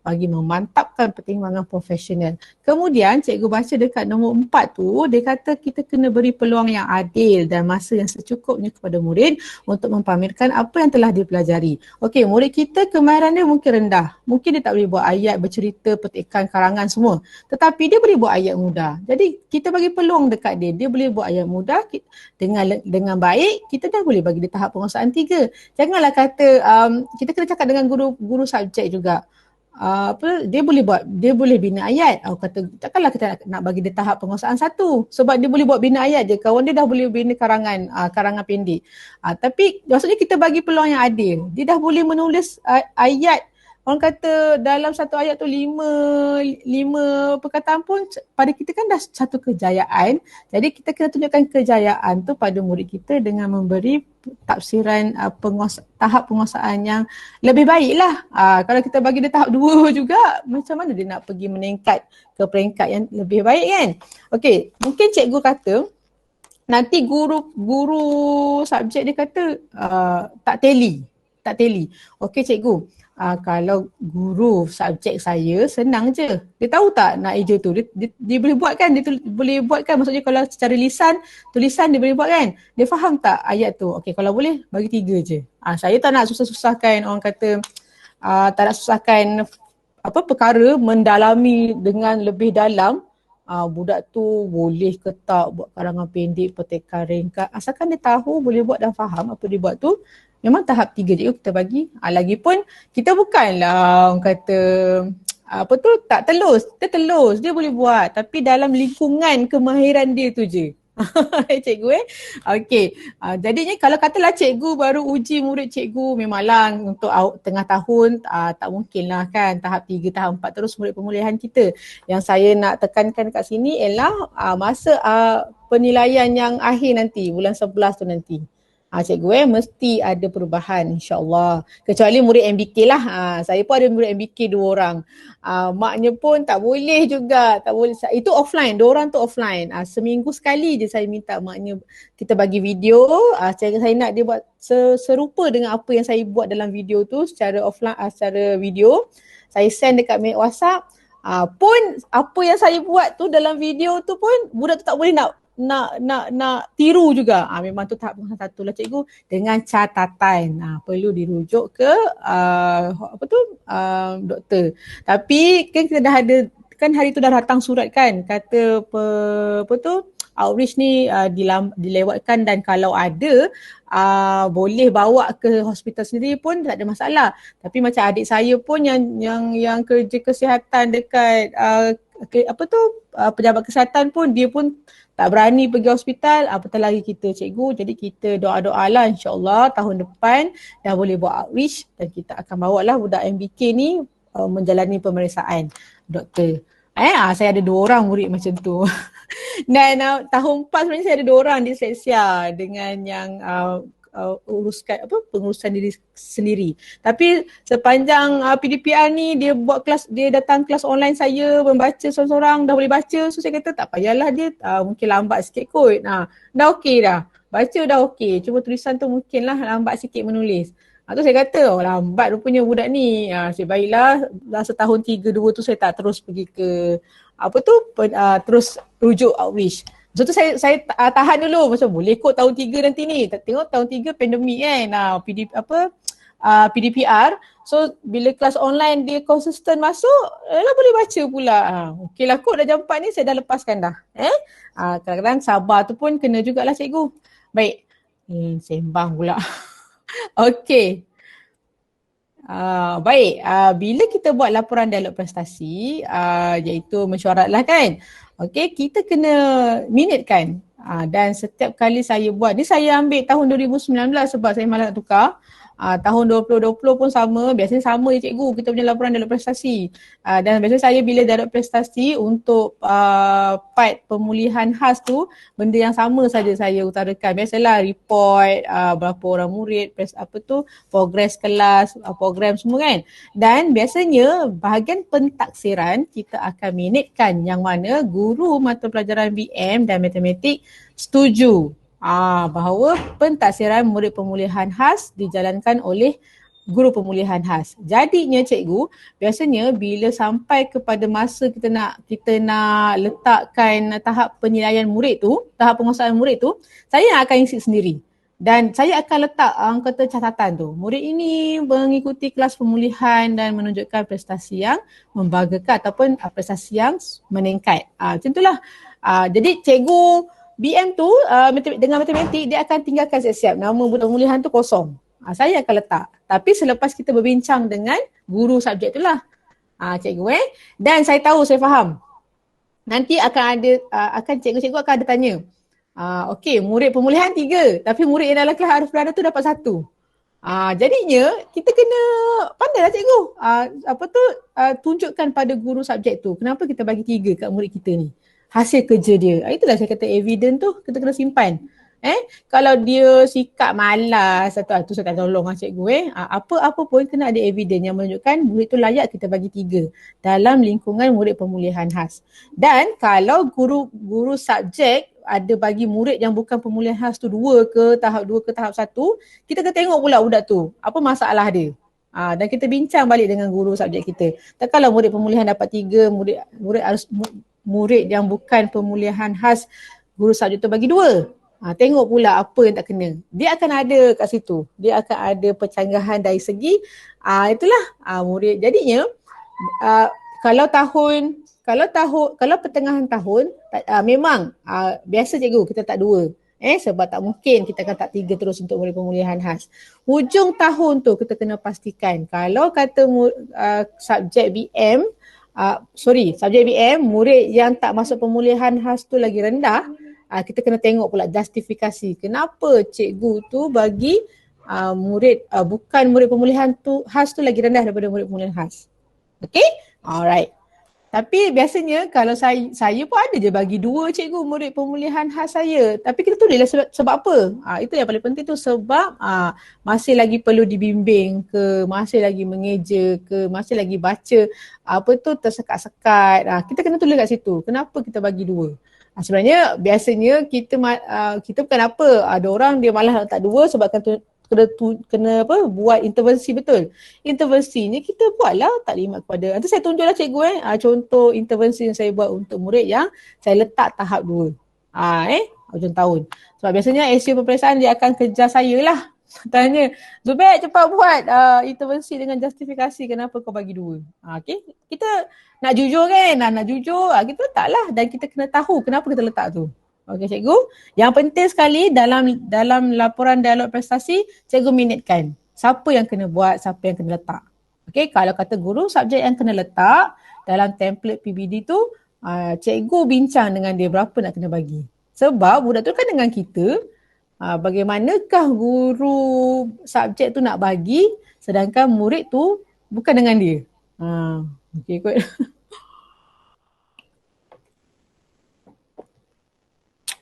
bagi memantapkan pertimbangan profesional. Kemudian cikgu baca dekat nombor 4 tu, dia kata kita kena beri peluang yang adil dan masa yang secukupnya kepada murid untuk mempamerkan apa yang telah dipelajari. Okey, murid kita kemahiran dia mungkin rendah. Mungkin dia tak boleh buat ayat, bercerita, petikan, karangan semua. Tetapi dia boleh buat ayat mudah. Jadi kita bagi peluang dekat dia. Dia boleh buat ayat mudah dengan baik, kita dah boleh bagi dia tahap penguasaan 3. Janganlah kata kita kena cakap dengan guru subjek juga. Dia boleh bina ayat. Kata takkanlah kita nak bagi dia tahap penguasaan 1 sebab dia boleh buat bina ayat je. Kawan dia dah boleh bina karangan pendek. Tapi maksudnya kita bagi peluang yang adil. Dia dah boleh menulis ayat. Orang kata dalam satu ayat tu 5 perkataan pun pada kita kan dah satu kejayaan. Jadi kita kena tunjukkan kejayaan tu pada murid kita dengan memberi tafsiran tahap penguasaan yang lebih baik lah. Kalau kita bagi dia tahap 2 juga, macam mana dia nak pergi meningkat ke peringkat yang lebih baik kan? Okey, mungkin cikgu kata nanti guru subjek dia kata tak tally. Okey cikgu, kalau guru subjek saya senang je. Dia tahu tak nak eja tu? Dia boleh buat kan? Dia boleh buat kan? Maksudnya kalau secara tulisan dia boleh buat kan? Dia faham tak ayat tu? Okey, kalau boleh bagi 3 je. Saya tak nak susah-susahkan, orang kata tak nak susahkan perkara mendalami dengan lebih dalam. Budak tu boleh ke tak buat karangan pendek, petikan ringkas. Asalkan dia tahu, boleh buat dan faham apa dia buat tu, memang tahap 3 je kita bagi. Lagipun kita bukanlah orang kata tak telus. Dia boleh buat tapi dalam lingkungan kemahiran dia tu je. Cikgu Okey. Jadinya kalau katalah cikgu baru uji murid cikgu, memanglah untuk tengah tahun tak mungkin lah kan tahap 3, tahap 4 terus murid pemulihan kita. Yang saya nak tekankan kat sini ialah masa penilaian yang akhir nanti, bulan 11 tu nanti. Cikgu mesti ada perubahan insya-Allah. Kecuali murid MBK lah. Saya pun ada murid MBK 2 orang. Maknya pun tak boleh juga. Tak boleh. Itu offline. 2 orang tu offline. Seminggu sekali je saya minta maknya kita bagi video. Saya nak dia buat serupa dengan apa yang saya buat dalam video tu secara offline, secara video. Saya send dekat WhatsApp. Pun apa yang saya buat tu dalam video tu pun budak tu tak boleh nak tiru juga. Memang tu tahap 1 lah cikgu, dengan catatan perlu dirujuk ke doktor. Tapi kan kita dah ada kan hari tu dah datang surat kan kata outreach ni dilewatkan dan kalau ada boleh bawa ke hospital sendiri pun tak ada masalah. Tapi macam adik saya pun yang kerja kesihatan dekat pejabat kesihatan pun dia pun tak berani pergi hospital, apatah lagi kita cikgu. Jadi kita doa-doa lah insya-Allah tahun depan dah boleh buat outreach dan kita akan bawa lah budak MBK ni menjalani pemeriksaan doktor. Saya ada 2 orang murid macam tu. Dan tahun 4 sebenarnya saya ada 2 orang disleksia dengan yang uruskan pengurusan diri sendiri. Tapi sepanjang PDPR ni dia buat kelas, dia datang kelas online saya membaca seorang-seorang dah boleh baca, so saya kata tak payahlah dia mungkin lambat sikit kot. Dah okey dah. Baca dah okey, cuma tulisan tu mungkinlah lambat sikit menulis. Tu saya kata lambat rupanya budak ni. Saya baiklah dah setahun 3-2 tu saya tak terus pergi ke terus rujuk outreach. So tu saya tahan dulu, macam boleh kot tahun 3 nanti ni. Tengok tahun 3 pandemik kan. PDPR. So bila kelas online dia konsisten masuk, boleh baca pula. Okey lah kot dah jam 4 ni saya dah lepaskan dah. Kadang-kadang sabar tu pun kena jugalah cikgu. Baik. Sembang pula. Okey. Baik, bila kita buat laporan dialog prestasi, iaitu mesyuarat lah kan. Okey, kita kena minitkan. Dan setiap kali saya buat, ni saya ambil tahun 2019 sebab saya malas nak tukar. Tahun 2020 pun sama, biasanya sama je cikgu kita punya laporan dialog prestasi. Dan biasanya saya bila dialog prestasi untuk part pemulihan khas tu, benda yang sama saja saya utarakan. Biasalah report, berapa orang murid, progress kelas, program semua kan. Dan biasanya bahagian pentaksiran kita akan minitkan yang mana guru mata pelajaran BM dan matematik setuju bahawa pentaksiran murid pemulihan khas dijalankan oleh guru pemulihan khas. Jadinya cikgu, biasanya bila sampai kepada masa kita nak letakkan tahap penilaian murid tu, tahap penguasaan murid tu, saya akan isi sendiri. Dan saya akan letak kata catatan tu. Murid ini mengikuti kelas pemulihan dan menunjukkan prestasi yang membanggakan ataupun prestasi yang meningkat. Macam itulah. Jadi cikgu BM tu dengan matematik dia akan tinggalkan siap-siap. Nama budak pemulihan tu kosong. Saya akan letak. Tapi selepas kita berbincang dengan guru subjek tu lah. Cikgu Dan saya tahu, saya faham. Nanti akan cikgu-cikgu akan ada tanya. Okey, murid pemulihan 3. Tapi murid yang dalam kelas Arif Berada tu dapat 1. Jadinya kita kena pandailah cikgu. Tunjukkan pada guru subjek tu. Kenapa kita bagi 3 kat murid kita ni? Hasil kerja dia. Itulah saya kata evidence tu kita kena simpan. Kalau dia sikap malas atau tu saya tak tolong cikgu apa-apa pun kena ada evidence yang menunjukkan murid tu layak kita bagi 3 dalam lingkungan murid pemulihan khas. Dan kalau guru subjek ada bagi murid yang bukan pemulihan khas tu 2 ke tahap 1, kita kena tengok pula budak tu apa masalah dia. Dan kita bincang balik dengan guru subjek kita. Tak kalau murid pemulihan dapat 3, murid yang bukan pemulihan khas, guru subjek tu bagi 2. Tengok pula apa yang tak kena. Dia akan ada kat situ. Dia akan ada pencanggahan dari segi itulah murid. Jadinya kalau pertengahan tahun memang biasa cikgu kita tak 2. Sebab tak mungkin kita akan tak 3 terus untuk murid pemulihan khas. Hujung tahun tu kita kena pastikan kalau kata subjek BM murid yang tak masuk pemulihan khas tu lagi rendah, kita kena tengok pula justifikasi kenapa cikgu tu bagi murid bukan murid pemulihan tu khas tu lagi rendah daripada murid pemulihan khas. Okay? Alright. Tapi biasanya kalau saya pun ada je bagi 2 cikgu murid pemulihan khas saya. Tapi kita tulislah sebab apa? Itu yang paling penting tu sebab masih lagi perlu dibimbing ke, masih lagi mengeja ke, masih lagi baca tersekat-sekat. Kita kena tulis kat situ. Kenapa kita bagi 2? Sebenarnya biasanya kita bukan apa, ada orang dia malas nak letak 2 sebab kena buat intervensi betul. Intervensi ni kita buatlah taklimat kepada. Nanti saya tunjuklah cikgu contoh intervensi yang saya buat untuk murid yang saya letak tahap 2. Hujung tahun. Sebab biasanya SU peperiksaan dia akan kejar saya lah. Tanya, Zubair cepat buat intervensi dengan justifikasi kenapa kau bagi 2. Okay? Kita nak jujur kan? Nak jujur, kita letaklah dan kita kena tahu kenapa kita letak tu. Okey cikgu. Yang penting sekali dalam laporan dialog prestasi, cikgu minitkan siapa yang kena buat, siapa yang kena letak. Okey, kalau kata guru subjek yang kena letak dalam template PBD tu, cikgu bincang dengan dia berapa nak kena bagi. Sebab budak tu kan dengan kita, bagaimanakah guru subjek tu nak bagi sedangkan murid tu bukan dengan dia. Okey kot.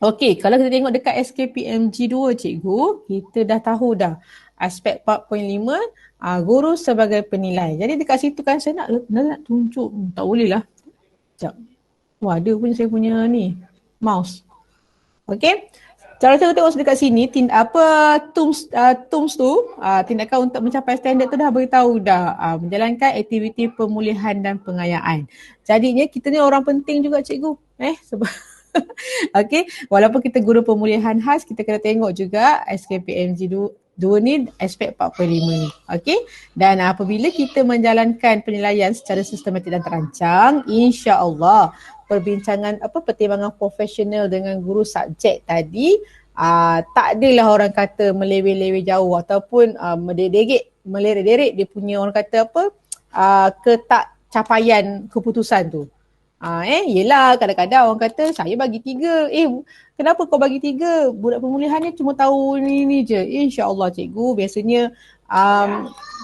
Okey, kalau kita tengok dekat SKPMG 2 cikgu, kita dah tahu dah aspek 4.5 guru sebagai penilai. Jadi dekat situ kan saya nak tunjuk, tak boleh lah. Sekejap. Wah, ada pun saya punya ni, mouse. Okey. Kalau kita tengok dekat sini, TUMS tu, tindakan untuk mencapai standard tu dah beritahu dah, menjalankan aktiviti pemulihan dan pengayaan. Jadinya kita ni orang penting juga cikgu. Sebab okey, walaupun kita guru pemulihan khas, kita kena tengok juga SKPMG 2 ni aspek 4.5 ni. Okey, dan apabila kita menjalankan penilaian secara sistematik dan terancang, insya-Allah pertimbangan profesional dengan guru subjek tadi tak adalah orang kata meleweh-leweh jauh ataupun meleret-deret dia punya orang kata ketakcapaian keputusan tu. Yelah kadang-kadang orang kata saya bagi 3. Kenapa kau bagi 3? Budak pemulihan ni cuma tahu ni je. InsyaAllah cikgu biasanya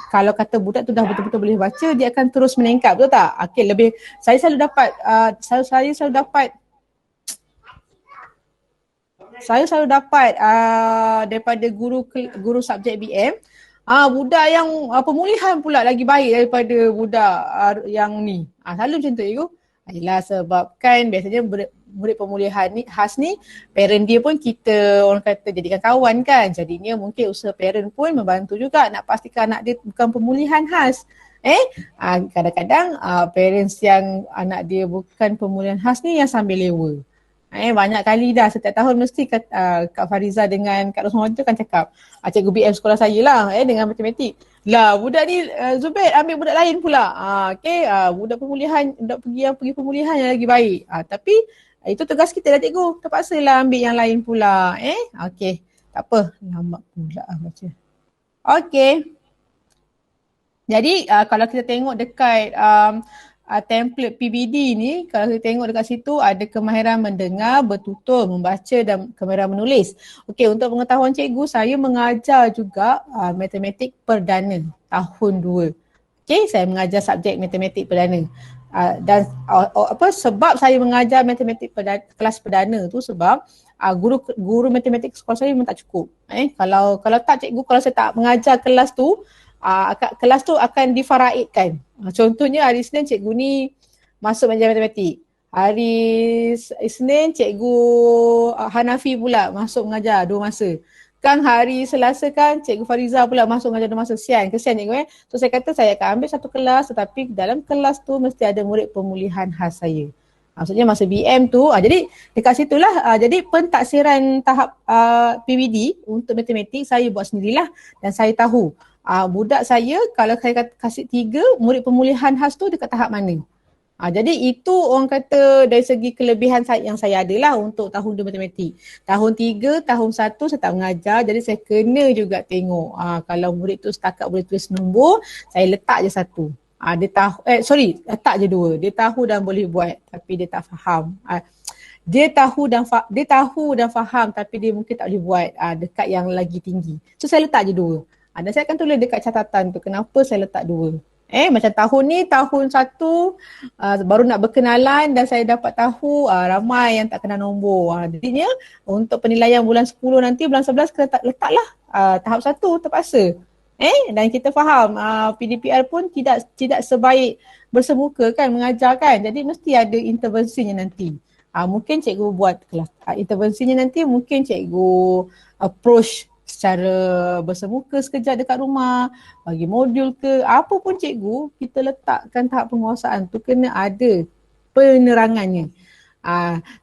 kalau kata budak tu dah betul-betul boleh baca, dia akan terus meningkat, betul tak? Okey, lebih saya selalu dapat daripada guru subjek BM, budak yang pemulihan pula lagi baik daripada budak yang ni. Selalu macam tu cikgu. Yelah sebabkan biasanya murid pemulihan ni khas ni, parent dia pun kita orang kata jadikan kawan kan. Jadinya mungkin usaha parent pun membantu juga nak pastikan anak dia bukan pemulihan khas. Kadang-kadang parents yang anak dia bukan pemulihan khas ni yang sambil lewa. Banyak kali dah setiap tahun mesti Kak Fariza dengan Kak Rosmah tu kan cakap, cikgu BM sekolah saya lah dengan matematik. Lah budak ni Zubair ambil budak lain pula. Budak pemulihan, budak pergi pemulihan yang lagi baik. Tapi itu tugas kita lah cikgu. Terpaksalah ambil yang lain pula. Okey. Tak apa. Lambat pula baca. Okey. Jadi kalau kita tengok dekat template PBD ni, kalau kita tengok dekat situ ada kemahiran mendengar, bertutur, membaca dan kemahiran menulis. Okey, untuk pengetahuan cikgu, saya mengajar juga matematik perdana tahun 2. Okey, saya mengajar subjek matematik perdana. Dan sebab saya mengajar matematik kelas perdana tu sebab guru matematik sekolah saya memang tak cukup. Kalau tak cikgu, kalau saya tak mengajar kelas tu, kelas tu akan difaraidkan. Contohnya hari Isnin cikgu ni masuk mengajar matematik. Hari Isnin cikgu Hanafi pula masuk mengajar 2 masa. Kan hari Selasa kan cikgu Fariza pula masuk mengajar 2 masa. Kesian cikgu So saya kata saya akan ambil satu kelas, tetapi dalam kelas tu mesti ada murid pemulihan khas saya. Maksudnya masa BM tu, jadi dekat situlah jadi pentaksiran tahap PBD untuk matematik saya buat sendirilah dan saya tahu budak saya kalau saya kasih 3 murid pemulihan khas tu dekat tahap mana. Jadi itu orang kata dari segi kelebihan yang saya adalah untuk tahun 2 matematik. Tahun 3, tahun 1 saya tak mengajar, jadi saya kena juga tengok kalau murid tu setakat boleh tulis nombor, saya letak je 1. Dia tahu, letak je 2. Dia tahu dan boleh buat tapi dia tak faham. Dia tahu dan faham tapi dia mungkin tak boleh buat dekat yang lagi tinggi. So saya letak je 2. Dan saya akan tulis dekat catatan tu kenapa saya letak 2. Macam tahun ni, tahun 1 baru nak berkenalan dan saya dapat tahu ramai yang tak kenal nombor. Jadinya untuk penilaian bulan 10 nanti, bulan 11 kita letaklah tahap 1 terpaksa. Dan kita faham PDPR pun tidak sebaik bersemuka kan mengajar kan. Jadi mesti ada intervensinya nanti. Mungkin cikgu buat kelas intervensinya nanti, mungkin cikgu approach secara bersemuka sekejap dekat rumah, bagi modul ke, apa pun cikgu, kita letakkan tahap penguasaan tu kena ada penerangannya.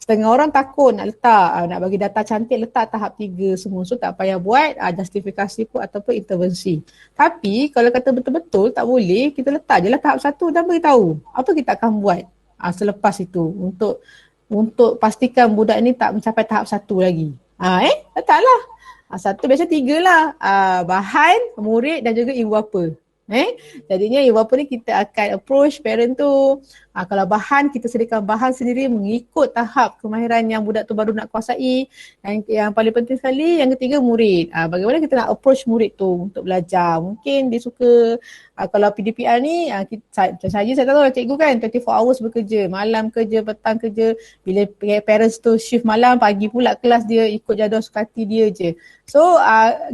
Setengah orang takut nak letak, nak bagi data cantik letak tahap 3 semua, so tak payah buat justifikasi pun ataupun intervensi. Tapi kalau kata betul-betul tak boleh, kita letak je lah tahap 1 dan beritahu apa kita akan buat selepas itu untuk pastikan budak ni tak mencapai tahap 1 lagi. Letaklah. 1 biasa 3 lah. Bahan, murid dan juga ibu bapa. Jadinya ibu bapa ni kita akan approach parent tu. Kalau bahan, kita sediakan bahan sendiri mengikut tahap kemahiran yang budak tu baru nak kuasai. Yang paling penting sekali, yang ketiga murid. Bagaimana kita nak approach murid tu untuk belajar. Mungkin dia suka, kalau PDPR ni, saya tahu cikgu kan 24 hours bekerja. Malam kerja, petang kerja. Bila parents tu shift malam, pagi pula kelas dia ikut jadual suka hati dia je. So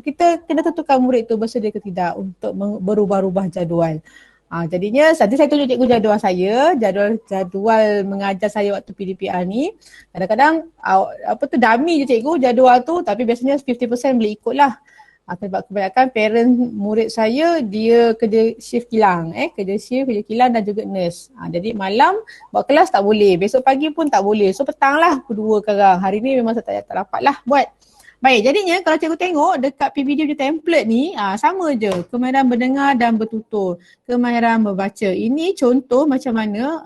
kita kena tentukan murid tu bersedia ke tidak untuk berubah-ubah jadual. Jadinya nanti saya tunjuk cikgu jadual saya, jadual mengajar saya waktu PDPR ni. Kadang-kadang dummy je cikgu jadual tu, tapi biasanya 50% boleh ikut lah. Sebab kebanyakan parent murid saya dia kerja shift kilang, kerja kilang dan juga nurse. Jadi malam buat kelas tak boleh, besok pagi pun tak boleh. So petang lah kedua sekarang. Hari ni memang saya tak dapat lah buat. Baik, jadinya kalau cikgu tengok dekat PPD punya template ni, sama je. Kemahiran mendengar dan bertutur. Kemahiran membaca. Ini contoh macam mana,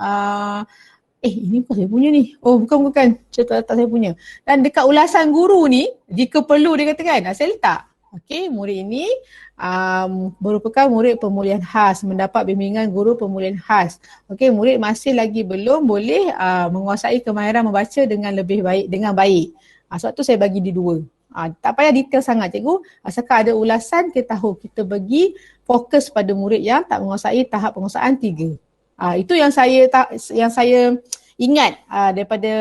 ini bukan saya punya ni. Oh, bukan. Tak saya punya. Dan dekat ulasan guru ni, jika perlu dia katakan, saya letak. Okey, murid ini merupakan murid pemulihan khas, mendapat bimbingan guru pemulihan khas. Okey, murid masih lagi belum boleh menguasai kemahiran membaca dengan lebih baik, dengan baik. Sebab tu saya bagi di 2. Tak payah detail sangat cikgu, asalkan ada ulasan kita tahu kita bagi fokus pada murid yang tak menguasai tahap penguasaan 3. Itu yang saya ingat daripada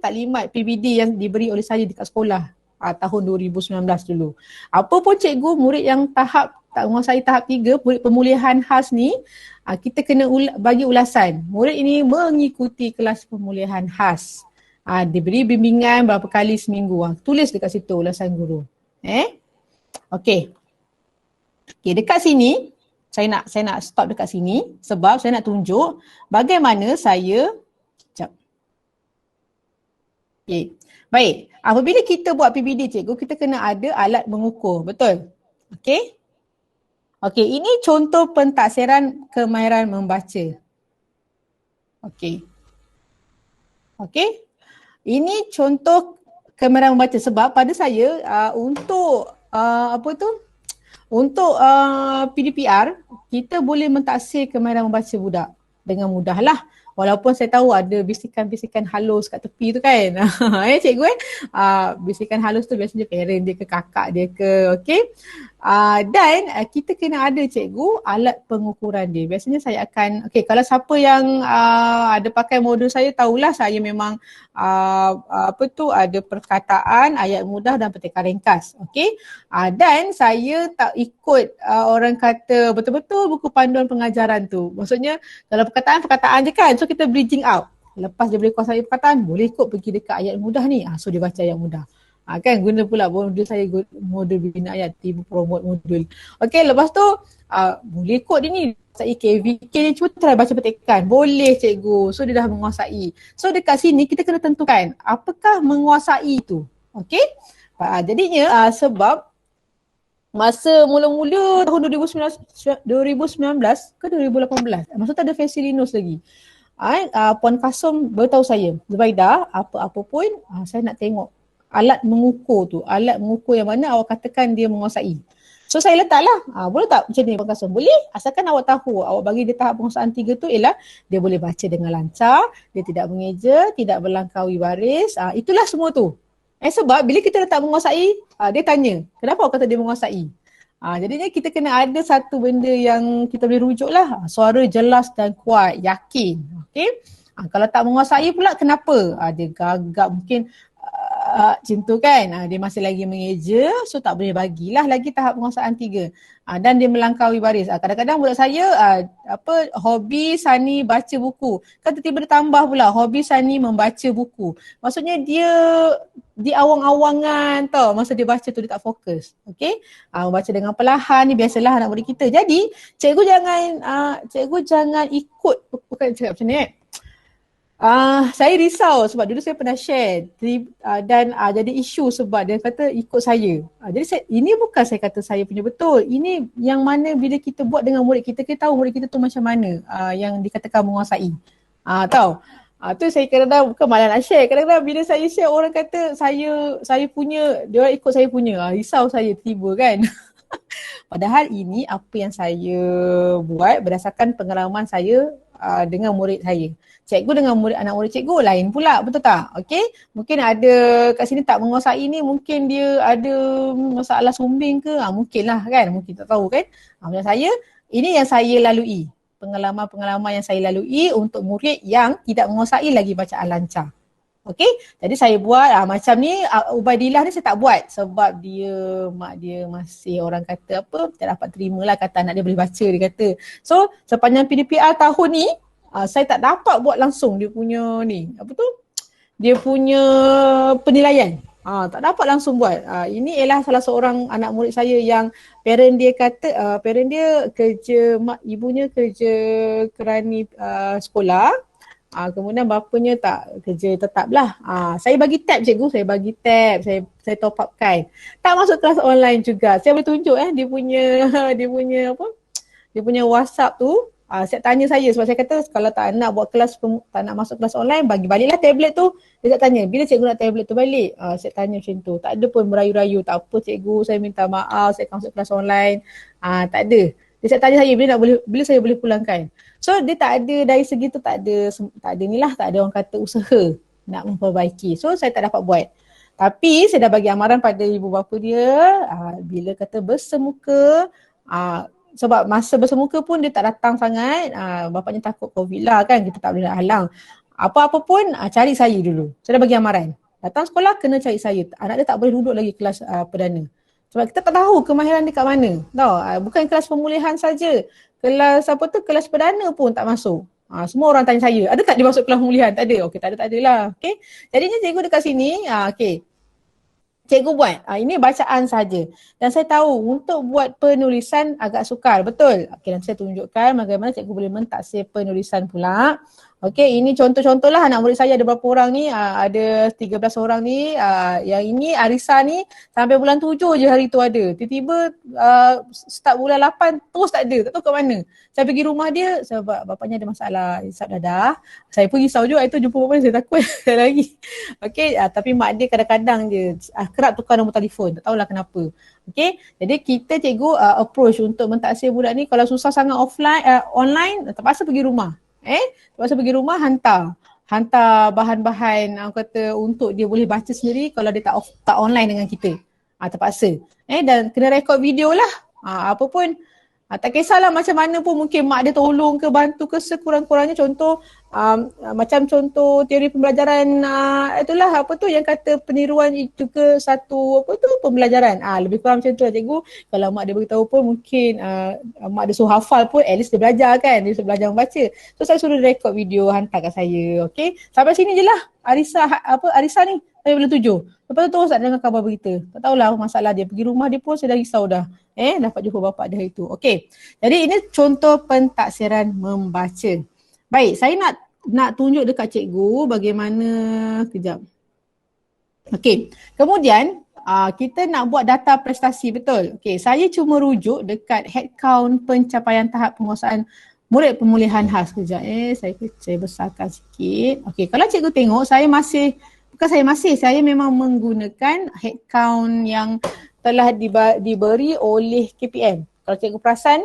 taklimat PBD yang diberi oleh saya dekat sekolah tahun 2019 dulu. Apa pun cikgu, murid yang tak menguasai tahap 3, murid pemulihan khas ni, kita kena bagi ulasan. Murid ini mengikuti kelas pemulihan khas. Diberi bimbingan berapa kali seminggu. Tulis dekat situ ulasan guru. Okey. Dekat sini saya nak stop dekat sini sebab saya nak tunjuk bagaimana saya Baik. Apabila kita buat PBD cikgu, kita kena ada alat mengukur. Betul? Okey. Ini contoh pentaksiran kemahiran membaca. Okey. Ini contoh kemahiran membaca sebab pada saya untuk PDPR kita boleh mentaksir kemahiran membaca budak dengan mudah lah. Walaupun saya tahu ada bisikan-bisikan halus kat tepi tu kan. Cikgu bisikan halus tu biasanya parent dia ke kakak dia ke, okey. Dan kita kena ada cikgu alat pengukuran dia. Biasanya saya akan, kalau siapa yang ada pakai modul saya tahulah saya memang ada perkataan, ayat mudah dan petikan ringkas. Okey. Dan saya tak ikut orang kata betul-betul buku panduan pengajaran tu. Maksudnya kalau perkataan je kan, so kita bridging out. Lepas dia boleh kuasai perkataan, boleh ikut pergi dekat ayat mudah ni. So dia baca ayat mudah. Kan guna pula modul saya, modul bina ayat, tiba promote modul. Okey, lepas tu boleh ikut dia ni. Saya KVK ni cuba try baca petikan. Boleh cikgu. So dia dah menguasai. So dekat sini kita kena tentukan apakah menguasai tu. Okey. Jadinya sebab masa mula-mula tahun 2019 ke 2018, masa tu ada Fancy Linus lagi. Puan Kasum beritahu saya, Zubaidah, apa pun saya nak tengok alat mengukur tu. Alat mengukur yang mana awak katakan dia menguasai. So saya letaklah, boleh tak macam ni Puan Kasum? Boleh, asalkan awak tahu, awak bagi dia tahap penguasaan 3 tu ialah dia boleh baca dengan lancar, dia tidak mengeja, tidak melangkaui baris, itulah semua tu. Sebab bila kita letak menguasai, dia tanya, kenapa awak kata dia menguasai? Jadinya kita kena ada satu benda yang kita boleh rujuk lah. Suara jelas dan kuat, yakin. Okay? Kalau tak menguasai pula, kenapa? Dia gagap mungkin macam tu kan. Dia masih lagi mengeja, so tak boleh bagilah lagi tahap penguasaan 3. Dan dia melangkaui baris. Kadang-kadang budak saya hobi Sani baca buku. Kan tiba-tiba dia tambah pula hobi Sani membaca buku. Maksudnya dia di awang-awangan tau. Masa dia baca tu dia tak fokus. Okey? Membaca dengan perlahan ni biasalah anak murid kita. Jadi cikgu jangan ikut, bukan cakap macam ni saya risau sebab dulu saya pernah share dan jadi isu sebab dia kata ikut saya. Jadi ini bukan saya kata saya punya betul. Ini yang mana bila kita buat dengan murid kita, kita tahu murid kita tu macam mana yang dikatakan menguasai. Tahu? Tu saya kadang-kadang bukan malah nak share. Kadang-kadang bila saya share orang kata saya punya, dia orang ikut saya punya. Risau saya tiba kan. Padahal ini apa yang saya buat berdasarkan pengalaman saya dengan murid saya. Cikgu dengan anak murid cikgu lain pula, betul tak? Okey, mungkin ada kat sini tak menguasai ni, mungkin dia ada masalah sumbing ke, mungkin lah kan, mungkin tak tahu kan. Macam saya, ini yang saya lalui, pengalaman-pengalaman yang saya lalui untuk murid yang tidak menguasai lagi bacaan lancar. Okey, jadi saya buat macam ni. Ubaidillah ni saya tak buat sebab mak dia masih orang kata apa, tak dapat terima lah kata anak dia boleh baca, dia kata. So sepanjang PDPR tahun ni saya tak dapat buat langsung dia punya ni, apa tu, dia punya penilaian. Tak dapat langsung buat. Ini ialah salah seorang anak murid saya yang parent dia kata, parent dia kerja, ibunya kerja kerani sekolah. Kemudian bapanya tak kerja tetap lah. Saya bagi tab cikgu, saya bagi tab, saya top upkan. Tak masuk kelas online juga. Saya boleh tunjuk dia punya apa? Dia punya WhatsApp tu. Saya tanya saya sebab saya kata kalau tak nak buat kelas, tak nak masuk kelas online, bagi baliklah tablet tu. Dia tak tanya, bila cikgu nak tablet tu balik? Saya tanya macam tu. Tak ada pun merayu-rayu, tak apa cikgu, saya minta maaf, saya akan masuk kelas online. Tak ada. Dia tanya saya bila saya boleh pulangkan. So dia tak ada dari segi tu, tak ada ni lah, tak ada orang kata usaha nak memperbaiki. So saya tak dapat buat. Tapi saya dah bagi amaran pada ibu bapa dia, bila kata bersemuka, sebab masa bersemuka pun dia tak datang sangat, bapaknya takut COVID lah kan, kita tak boleh nak halang. Apa-apa pun cari saya dulu. Saya dah bagi amaran. Datang sekolah kena cari saya. Anak dia tak boleh duduk lagi kelas perdana. Sebab kita tak tahu kemahiran dia kat mana. Tahu, bukan kelas pemulihan saja. Kelas perdana pun tak masuk. Semua orang tanya saya, ada tak dia masuk kelas pemulihan? Tak ada. Okey, tak ada lah. Okey. Jadinya cikgu dekat sini, okey. Cikgu buat. Ini bacaan saja. Dan saya tahu untuk buat penulisan agak sukar. Betul? Okey, nanti saya tunjukkan bagaimana cikgu boleh mentaksir penulisan pula. Okey, ini contoh-contoh lah anak murid saya ada berapa orang ni, ada 13 orang ni, yang ini Arisa ni sampai bulan 7 je hari tu ada. Tiba-tiba start bulan 8 terus tak ada, tak tahu kat mana. Saya pergi rumah dia sebab bapaknya ada masalah isap dadah. Saya pun risau juga itu jumpa bapaknya, saya takut saya lagi. Okey, tapi mak dia kadang-kadang je kerap tukar nombor telefon, tak tahulah kenapa. Okey, jadi kita cikgu approach untuk mentaksir budak ni, kalau susah sangat online, terpaksa pergi rumah. Terpaksa pergi rumah hantar bahan-bahan kata untuk dia boleh baca sendiri kalau dia tak online dengan kita. Terpaksa. Dan kena rekod video lah. Apa pun tak kisahlah macam mana pun, mungkin mak dia tolong ke bantu ke sekurang-kurangnya. Contoh macam contoh teori pembelajaran, itulah apa tu yang kata peniruan itu ke satu apa tu pembelajaran. Lebih kurang macam tu lah cikgu. Kalau mak dia beritahu pun mungkin mak dia suruh hafal pun at least dia belajar kan, dia belajar membaca. So saya suruh rekod video hantar kat saya. Okey, sampai sini je lah Arisa ni sampai bulan 7. Lepas tu terus tak dengar khabar berita. Tak tahulah apa masalah dia. Pergi rumah dia pun saya dah risau dah. Dapat jumpa bapak dia hari tu. Okey. Jadi ini contoh pentaksiran membaca. Baik, saya nak tunjuk dekat cikgu bagaimana, kejap. Okey. Kemudian kita nak buat data prestasi, betul? Okey, saya cuma rujuk dekat headcount pencapaian tahap penguasaan murid pemulihan khas. Kejap saya besarkan sikit. Okey, kalau cikgu tengok saya memang menggunakan headcount yang telah diberi oleh KPM. Kalau cikgu perasan,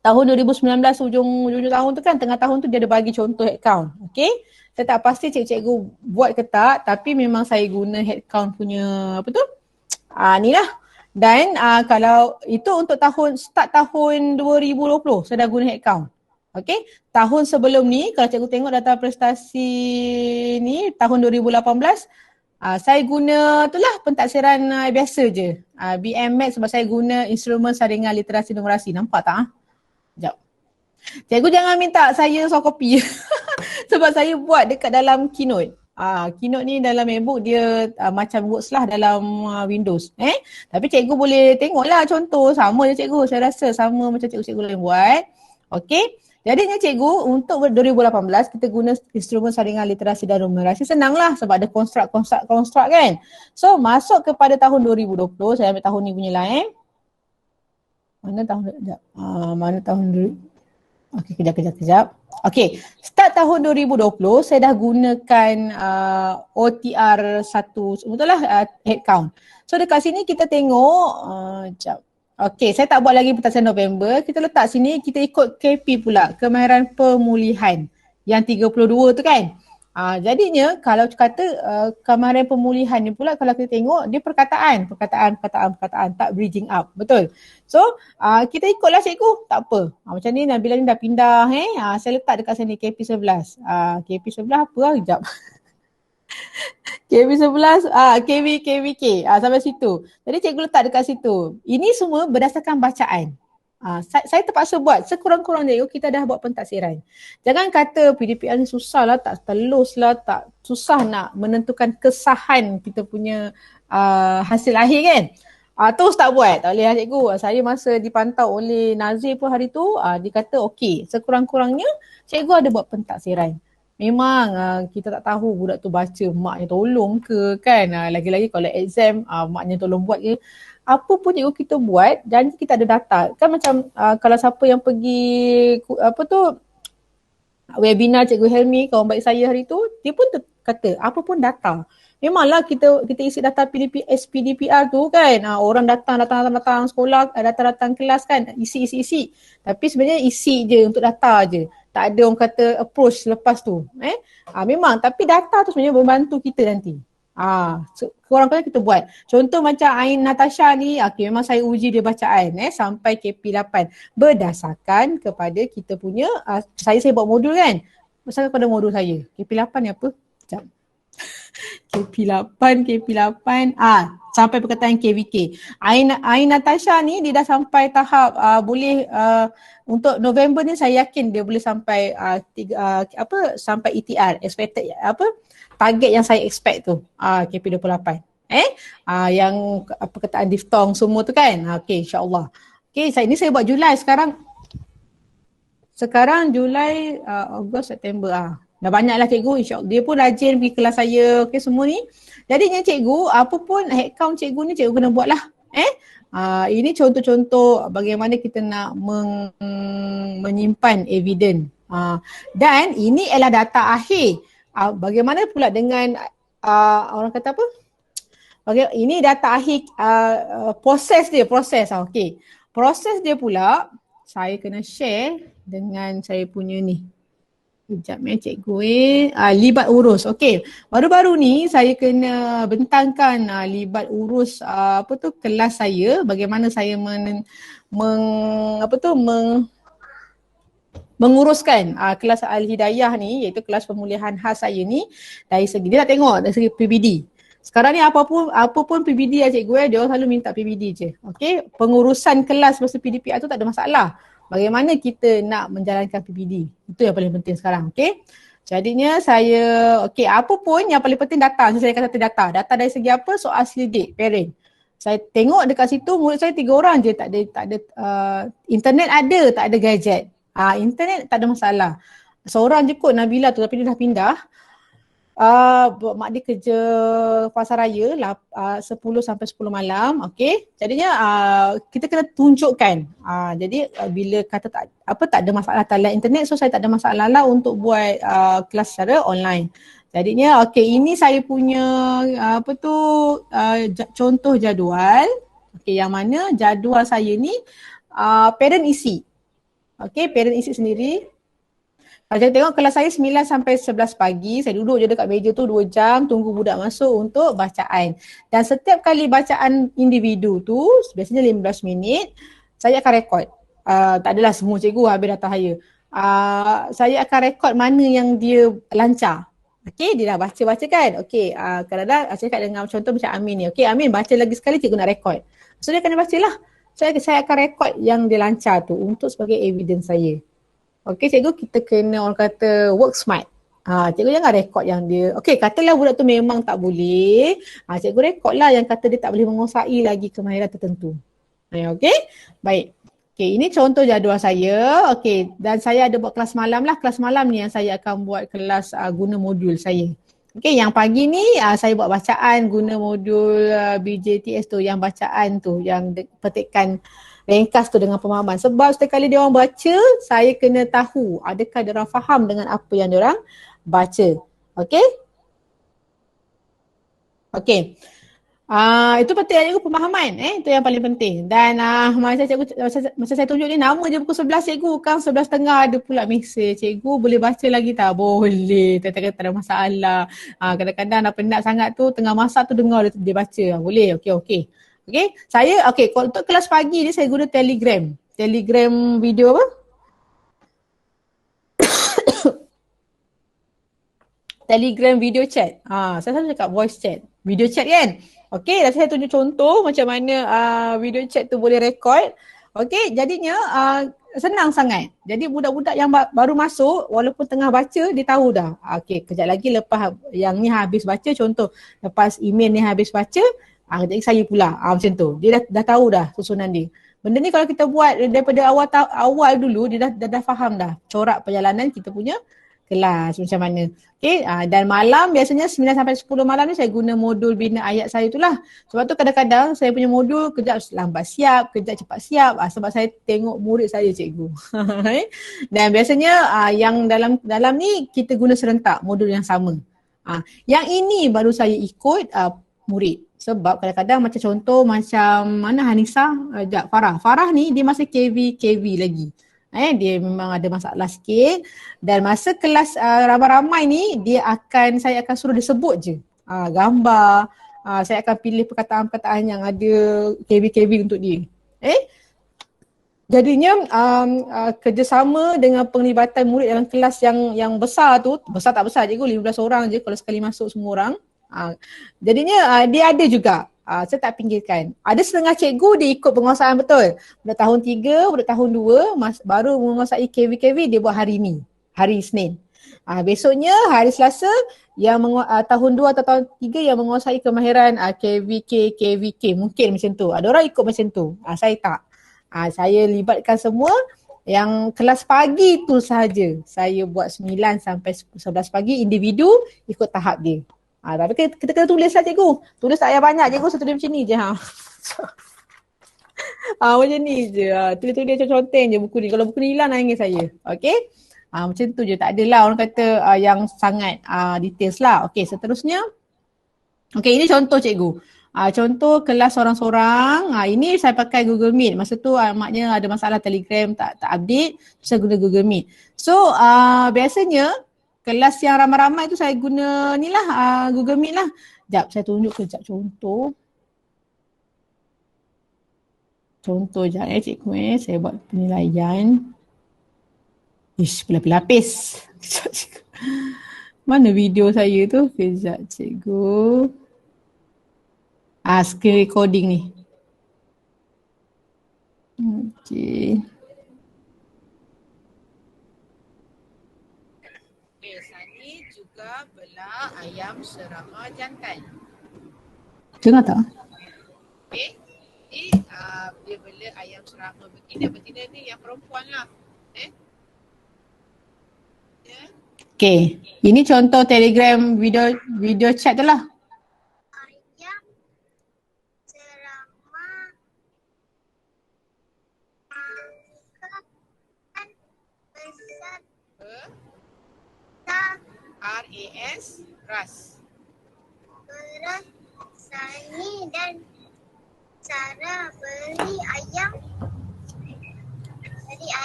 tahun 2019 ujung tahun tu kan, tengah tahun tu dia ada bagi contoh headcount. Okey, saya tak pasti cikgu buat ke tak, tapi memang saya guna headcount punya apa tu, ni lah. Dan kalau itu untuk start tahun 2020 saya dah guna headcount. Okey, tahun sebelum ni kalau cikgu tengok data prestasi ni tahun 2018, saya guna itulah pentaksiran biasa je, BMAT, sebab saya guna instrumen saringan literasi numerasi. Nampak tak? Sekejap. Cikgu jangan minta saya soft copy sebab saya buat dekat dalam Keynote. Keynote ni dalam MacBook dia macam Words lah dalam Windows. Tapi cikgu boleh tengoklah contoh, sama je cikgu, saya rasa sama macam cikgu-cikgu lain buat. Okey. Jadinya cikgu untuk 2018 kita guna instrumen saringan literasi dan numerasi, senanglah sebab ada konstruk kan. So masuk kepada tahun 2020, saya ambil tahun ni punya lah. Mana tahun Okey, kejap. Okey, start tahun 2020 saya dah gunakan OTR 1, betul lah, head count. So dekat sini kita tengok, sekejap. Okey, saya tak buat lagi pentasan November. Kita letak sini, kita ikut KP pula, kemahiran pemulihan yang 32 tu kan. Jadinya kalau kata kemahiran pemulihan ni pula, kalau kita tengok dia perkataan, tak bridging up, betul. So kita ikutlah cikgu, tak apa. Macam ni Nabila ni dah pindah saya letak dekat sini KP11. KP11 apa lah, kejap. KV11, KVK, sampai situ. Jadi cikgu letak dekat situ. Ini semua berdasarkan bacaan. Saya terpaksa buat, sekurang-kurangnya kita dah buat pentaksiran. Jangan kata PDPR ni susah lah, tak telus lah, tak susah nak menentukan kesahan kita punya hasil akhir kan. Terus tak buat, tak boleh lah cikgu. Saya masa dipantau oleh Nazir pun hari tu, dia kata okey, sekurang-kurangnya cikgu ada buat pentaksiran. Memang kita tak tahu budak tu baca maknya tolong ke kan. Lagi-lagi kalau exam maknya tolong buat ke. Apa pun cikgu kita buat, janji kita ada data. Kan macam kalau siapa yang pergi webinar Cikgu Helmi, kawan baik saya hari tu, dia pun kata apa pun data. Memanglah kita isi data SPDPR tu kan. Orang datang sekolah, datang kelas kan, isi. Tapi sebenarnya isi je untuk data je. Tak ada orang kata approach lepas tu. Memang, tapi data tu sebenarnya membantu kita nanti. Kurang-kurang kita buat. Contoh macam Ain Natasha ni, memang saya uji dia bacaan sampai KP8 berdasarkan kepada kita punya saya buat modul kan. Berdasarkan pada modul saya. KP8 ni apa? Sekejap. KP8 sampai perkataan KVK. Ain Natasha ni dia dah sampai tahap boleh untuk November ni saya yakin dia boleh sampai sampai ETR, expected target yang saya expect tu, KP28. Yang perkataan diftong semua tu kan. Okey, insya-Allah. Okey, saya buat Julai sekarang Julai, Ogos, September. Dah banyak lah cikgu, insya-Allah. Dia pun rajin pergi kelas saya, okey semua ni. Jadinya cikgu, apa pun head count cikgu ni cikgu kena buat lah. Ini contoh-contoh bagaimana kita nak menyimpan evidence. Dan ini adalah data akhir. Bagaimana pula dengan orang kata apa? Ini data akhir, proses. Okey. Proses dia pula saya kena share dengan saya punya ni. Sekejap cikgu libat urus. Okey. Baru-baru ni saya kena bentangkan libat urus kelas saya, bagaimana saya menguruskan kelas Al-Hidayah ni, iaitu kelas pemulihan khas saya ni dari segi, dia nak tengok dari segi PBD. Sekarang ni apa pun PBD lah cikgu dia orang selalu minta PBD je. Okey, pengurusan kelas masa PDPR tu tak ada masalah. Bagaimana kita nak menjalankan PBD. Itu yang paling penting sekarang. Okey. Jadinya apa pun yang paling penting data. Saya kata data. Data dari segi apa? Soal selidik, parent. Saya tengok dekat situ murid saya 3 orang je, tak ada internet ada, tak ada gadget. Internet tak ada masalah. Seorang je kot Nabila tu, tapi dia dah pindah. Mak dia kerja pasar raya 10 sampai 10 malam. Okey. Jadinya kita kena tunjukkan. Jadi bila kata tak ada masalah talian internet, so saya tak ada masalah lah untuk buat kelas secara online. Jadinya ini saya punya contoh jadual. Okey, yang mana jadual saya ni parent isi. Okey, parent isi sendiri. Kalau kita tengok kelas saya 9 sampai 11 pagi, saya duduk je dekat meja tu 2 jam tunggu budak masuk untuk bacaan. Dan setiap kali bacaan individu tu, biasanya 15 minit, saya akan rekod. Tak adalah semua cikgu habis data saya. Saya akan rekod mana yang dia lancar. Okey, dia dah baca kan? Okey, kadang-kadang saya cakap dengan contoh macam Amin ni. Okey, Amin baca lagi sekali cikgu nak rekod. So dia kena bacalah. Saya akan rekod yang dia lancar tu untuk sebagai evidence saya. Okey cikgu, kita kena orang kata work smart. Cikgu jangan rekod yang dia, katalah budak tu memang tak boleh. Cikgu rekod lah yang kata dia tak boleh menguasai lagi kemahiran tertentu. Okey, baik. Okey, ini contoh jadual saya. Okey, dan saya ada buat kelas malam lah. Kelas malam ni yang saya akan buat kelas guna modul saya. Okey, yang pagi ni saya buat bacaan guna modul BJTS tu, yang bacaan tu, yang petikan ringkas tu dengan pemahaman. Sebab setiap kali dia orang baca, saya kena tahu adakah dia orang faham dengan apa yang dia orang baca. Okey? Okey. Itu penting cikgu, pemahaman. Itu yang paling penting. Dan masa saya tunjuk ni nama je pukul 11 cikgu. Kan 11.30 ada pula mesej. Cikgu boleh baca lagi tak? Boleh. Tak ada masalah. Kadang-kadang dah penat sangat tu, tengah masak tu dengar dia baca. Boleh. Okey. Saya untuk kelas pagi ni saya guna Telegram. Telegram video apa? Telegram video chat. Saya selalu cakap voice chat. Video chat kan? Okey, dan saya tunjuk contoh macam mana video chat tu boleh record. Okey, jadinya senang sangat. Jadi budak-budak yang baru masuk, walaupun tengah baca, dia tahu dah. Okey, kejap lagi lepas yang ni habis baca, contoh lepas email ni habis baca, kejap lagi saya pula. Macam tu. Dia dah tahu dah susunan dia. Benda ni kalau kita buat daripada awal dulu, dia dah faham dah corak perjalanan kita punya kelas macam mana. Okay, dan malam biasanya 9 sampai 10 malam ni saya guna modul bina ayat saya tu lah. Sebab tu kadang-kadang saya punya modul kejap lambat siap, kejap cepat siap sebab saya tengok murid saya cikgu. Dan biasanya yang dalam ni kita guna serentak modul yang sama. Yang ini baru saya ikut murid. Sebab kadang-kadang macam contoh macam mana Hanisa, Farah ni dia masih KV lagi. Dia memang ada masalah sikit dan masa kelas ramai-ramai ni saya akan suruh dia sebut je gambar, saya akan pilih perkataan-perkataan yang ada KB untuk dia. Jadinya kerjasama dengan penglibatan murid dalam kelas yang besar tu, besar tak besar cikgu, 15 orang je kalau sekali masuk semua orang. Jadinya dia ada juga. Saya tak pinggirkan. Ada setengah cikgu dia ikut penguasaan betul. Budak tahun 3, budak tahun 2 baru menguasai KV dia buat hari ni, hari Isnin. Besoknya hari Selasa yang tahun 2 atau tahun 3 yang menguasai kemahiran KVK mungkin macam tu. Ada orang ikut macam tu. Saya tak. Saya libatkan semua yang kelas pagi tu sahaja. Saya buat 9 sampai 11 pagi individu ikut tahap dia. Tapi kita kena tulis lah cikgu. Tulis tak payah banyak cikgu, saya tulis macam ni je. Macam ni je. Tulis-tulis conteng je buku ni. Kalau buku ni hilang nangis saya. Okay. Macam tu je. Tak adalah orang kata yang sangat details lah. Okay, seterusnya. Okay, ini contoh cikgu. Contoh kelas sorang-sorang. Ini saya pakai Google Meet. Masa tu maknya ada masalah Telegram tak update. Saya guna Google Meet. So biasanya kelas yang ramai-ramai tu saya guna ni lah, Google Meet lah. Sekejap, saya tunjuk kejap contoh. Contoh sekejap cikgu saya buat penilaian. Berlapis-lapis. Mana video saya tu? Kejap cikgu. Screen recording ni. Okay. Sani juga belah ayam serama jantan. Dengar tak? Okay. Dia bela ayam serama betina ni yang perempuan lah. Okay. Ini contoh Telegram video chat tu lah. Ayam serama RAS, ras. beras Sani dan Sarah beli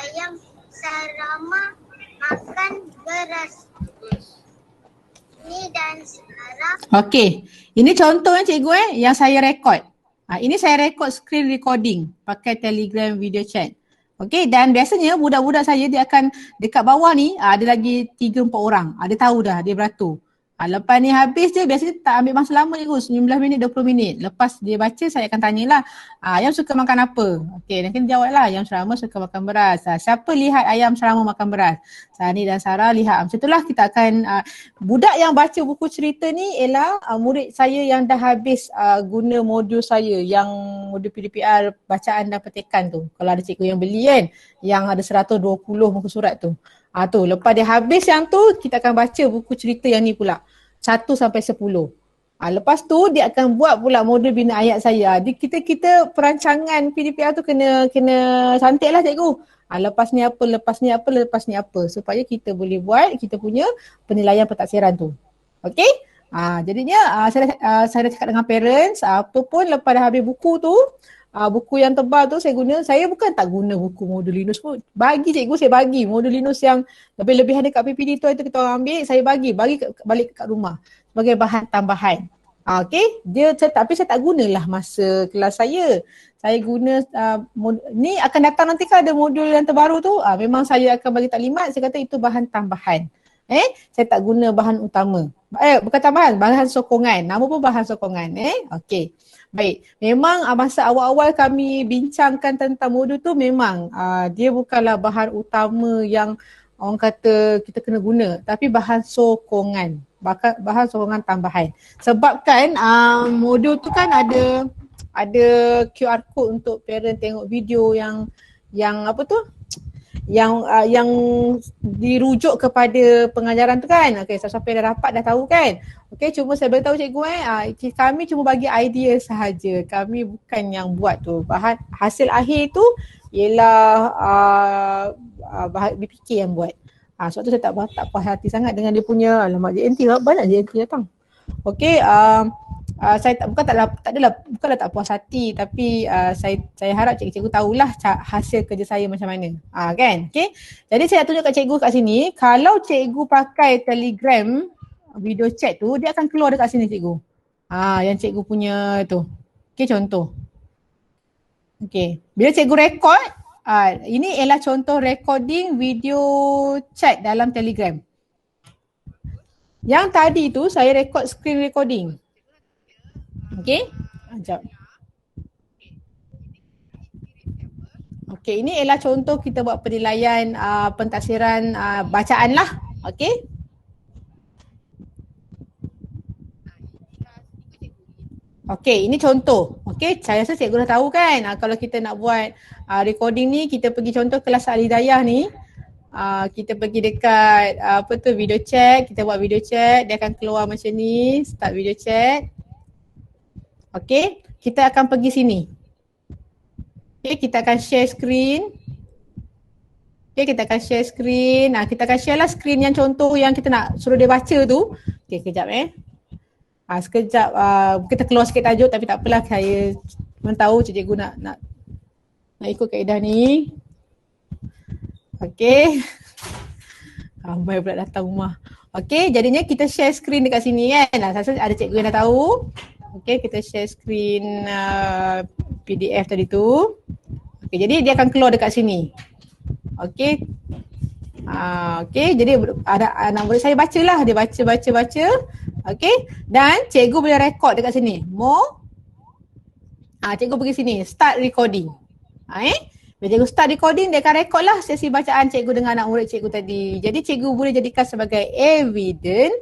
ayam serama makan beras. Ini dan Sarah. Okey. Ini contohnya cikgu yang saya rekod. Ini saya rekod screen recording pakai Telegram video chat. Okey, dan biasanya budak-budak saya dia akan dekat bawah ni ada lagi 3-4 orang. Dia tahu dah, dia beratur. Lepas ni habis je, biasanya tak ambil masa lama je, 19 minit, 20 minit. Lepas dia baca, saya akan tanyalah, ayam suka makan apa? Okey, dan kena jawab lah, ayam serama suka makan beras. Siapa lihat ayam serama makan beras? Sani dan Sarah lihat. Macam itulah kita akan, budak yang baca buku cerita ni ialah murid saya yang dah habis guna modul saya, yang modul PDPR bacaan dan petikan tu. Kalau ada cikgu yang beli kan, yang ada 120 muka surat tu. Tu lepas dia habis yang tu, kita akan baca buku cerita yang ni pula. 1 sampai 10. Lepas tu dia akan buat pula modul bina ayat saya. Kita perancangan PDPR tu kena cantik lah cikgu. Lepas ni apa. Supaya kita boleh buat kita punya penilaian pentadsiran tu. Okey? Jadinya saya dah cakap dengan parents, apa pun lepas dah habis buku tu, buku yang tebal tu saya bukan tak guna buku modul Linus pun. Bagi cikgu, saya bagi modul Linus yang lebih-lebihan dekat PPD tu kita orang ambil, saya bagi balik kat rumah sebagai bahan tambahan. Okey, tapi saya tak gunalah masa kelas saya. Saya guna ni akan datang nanti kan ada modul yang terbaru tu, memang saya akan bagi taklimat, saya kata itu bahan tambahan. Saya tak guna bahan utama. Bukan tambahan, bahan sokongan. Nama pun bahan sokongan. Okey. Baik. Memang masa awal-awal kami bincangkan tentang modul tu memang dia bukanlah bahan utama yang orang kata kita kena guna, tapi bahan sokongan. Bahan sokongan tambahan. Sebab kan modul tu kan ada QR code untuk parent tengok video yang apa tu? Yang dirujuk kepada pengajaran tu kan. Okey, siapa yang dah dapat dah tahu kan. Okey, cuma saya beritahu cikgu kami cuma bagi idea sahaja. Kami bukan yang buat tu. Hasil akhir tu ialah BPK yang buat. Sebab tu saya tak puas hati sangat dengan dia punya JNT, banyak JNT datang. Okey, saya bukanlah tak puas hati, tapi saya harap cikgu tahulah hasil kerja saya macam mana. Kan? Okey. Jadi saya tunjuk kat cikgu kat sini, kalau cikgu pakai Telegram video chat tu, dia akan keluar dekat sini cikgu. Yang cikgu punya tu. Okey, contoh. Okey. Bila cikgu rekod, ini ialah contoh recording video chat dalam Telegram. Yang tadi tu saya rekod screen recording. Okey, sekejap. Okey, ini ialah contoh kita buat penilaian pentadsiran bacaan lah. Okey. Okey, ini contoh. Okey, saya rasa cikgu dah tahu kan. Kalau kita nak buat recording ni, kita pergi contoh kelas Al-Hidayah ni. Kita pergi dekat video chat, kita buat video chat, dia akan keluar macam ni, start video chat. Okey, kita akan pergi sini. Okey, kita akan share screen. Okey, kita akan share screen. Kita akan share lah screen yang contoh yang kita nak suruh dia baca tu. Okey, kejap sekejap kita keluar sikit tajuk, tapi tak apalah, saya memang tahu cikgu nak ikut kaedah ni. Okey. Ramai pula datang rumah. Okey, jadinya kita share screen dekat sini kan. Saya rasa ada cikgu yang dah tahu. Okey, kita share screen PDF tadi tu. Okey, jadi dia akan keluar dekat sini. Okey. Okey, jadi ada anak murid saya bacalah, dia baca. Okey, dan cikgu boleh rekod dekat sini. Cikgu pergi sini, start recording. Bila cikgu start recording, dia akan rekod lah sesi bacaan cikgu dengan anak murid cikgu tadi. Jadi cikgu boleh jadikan sebagai evidence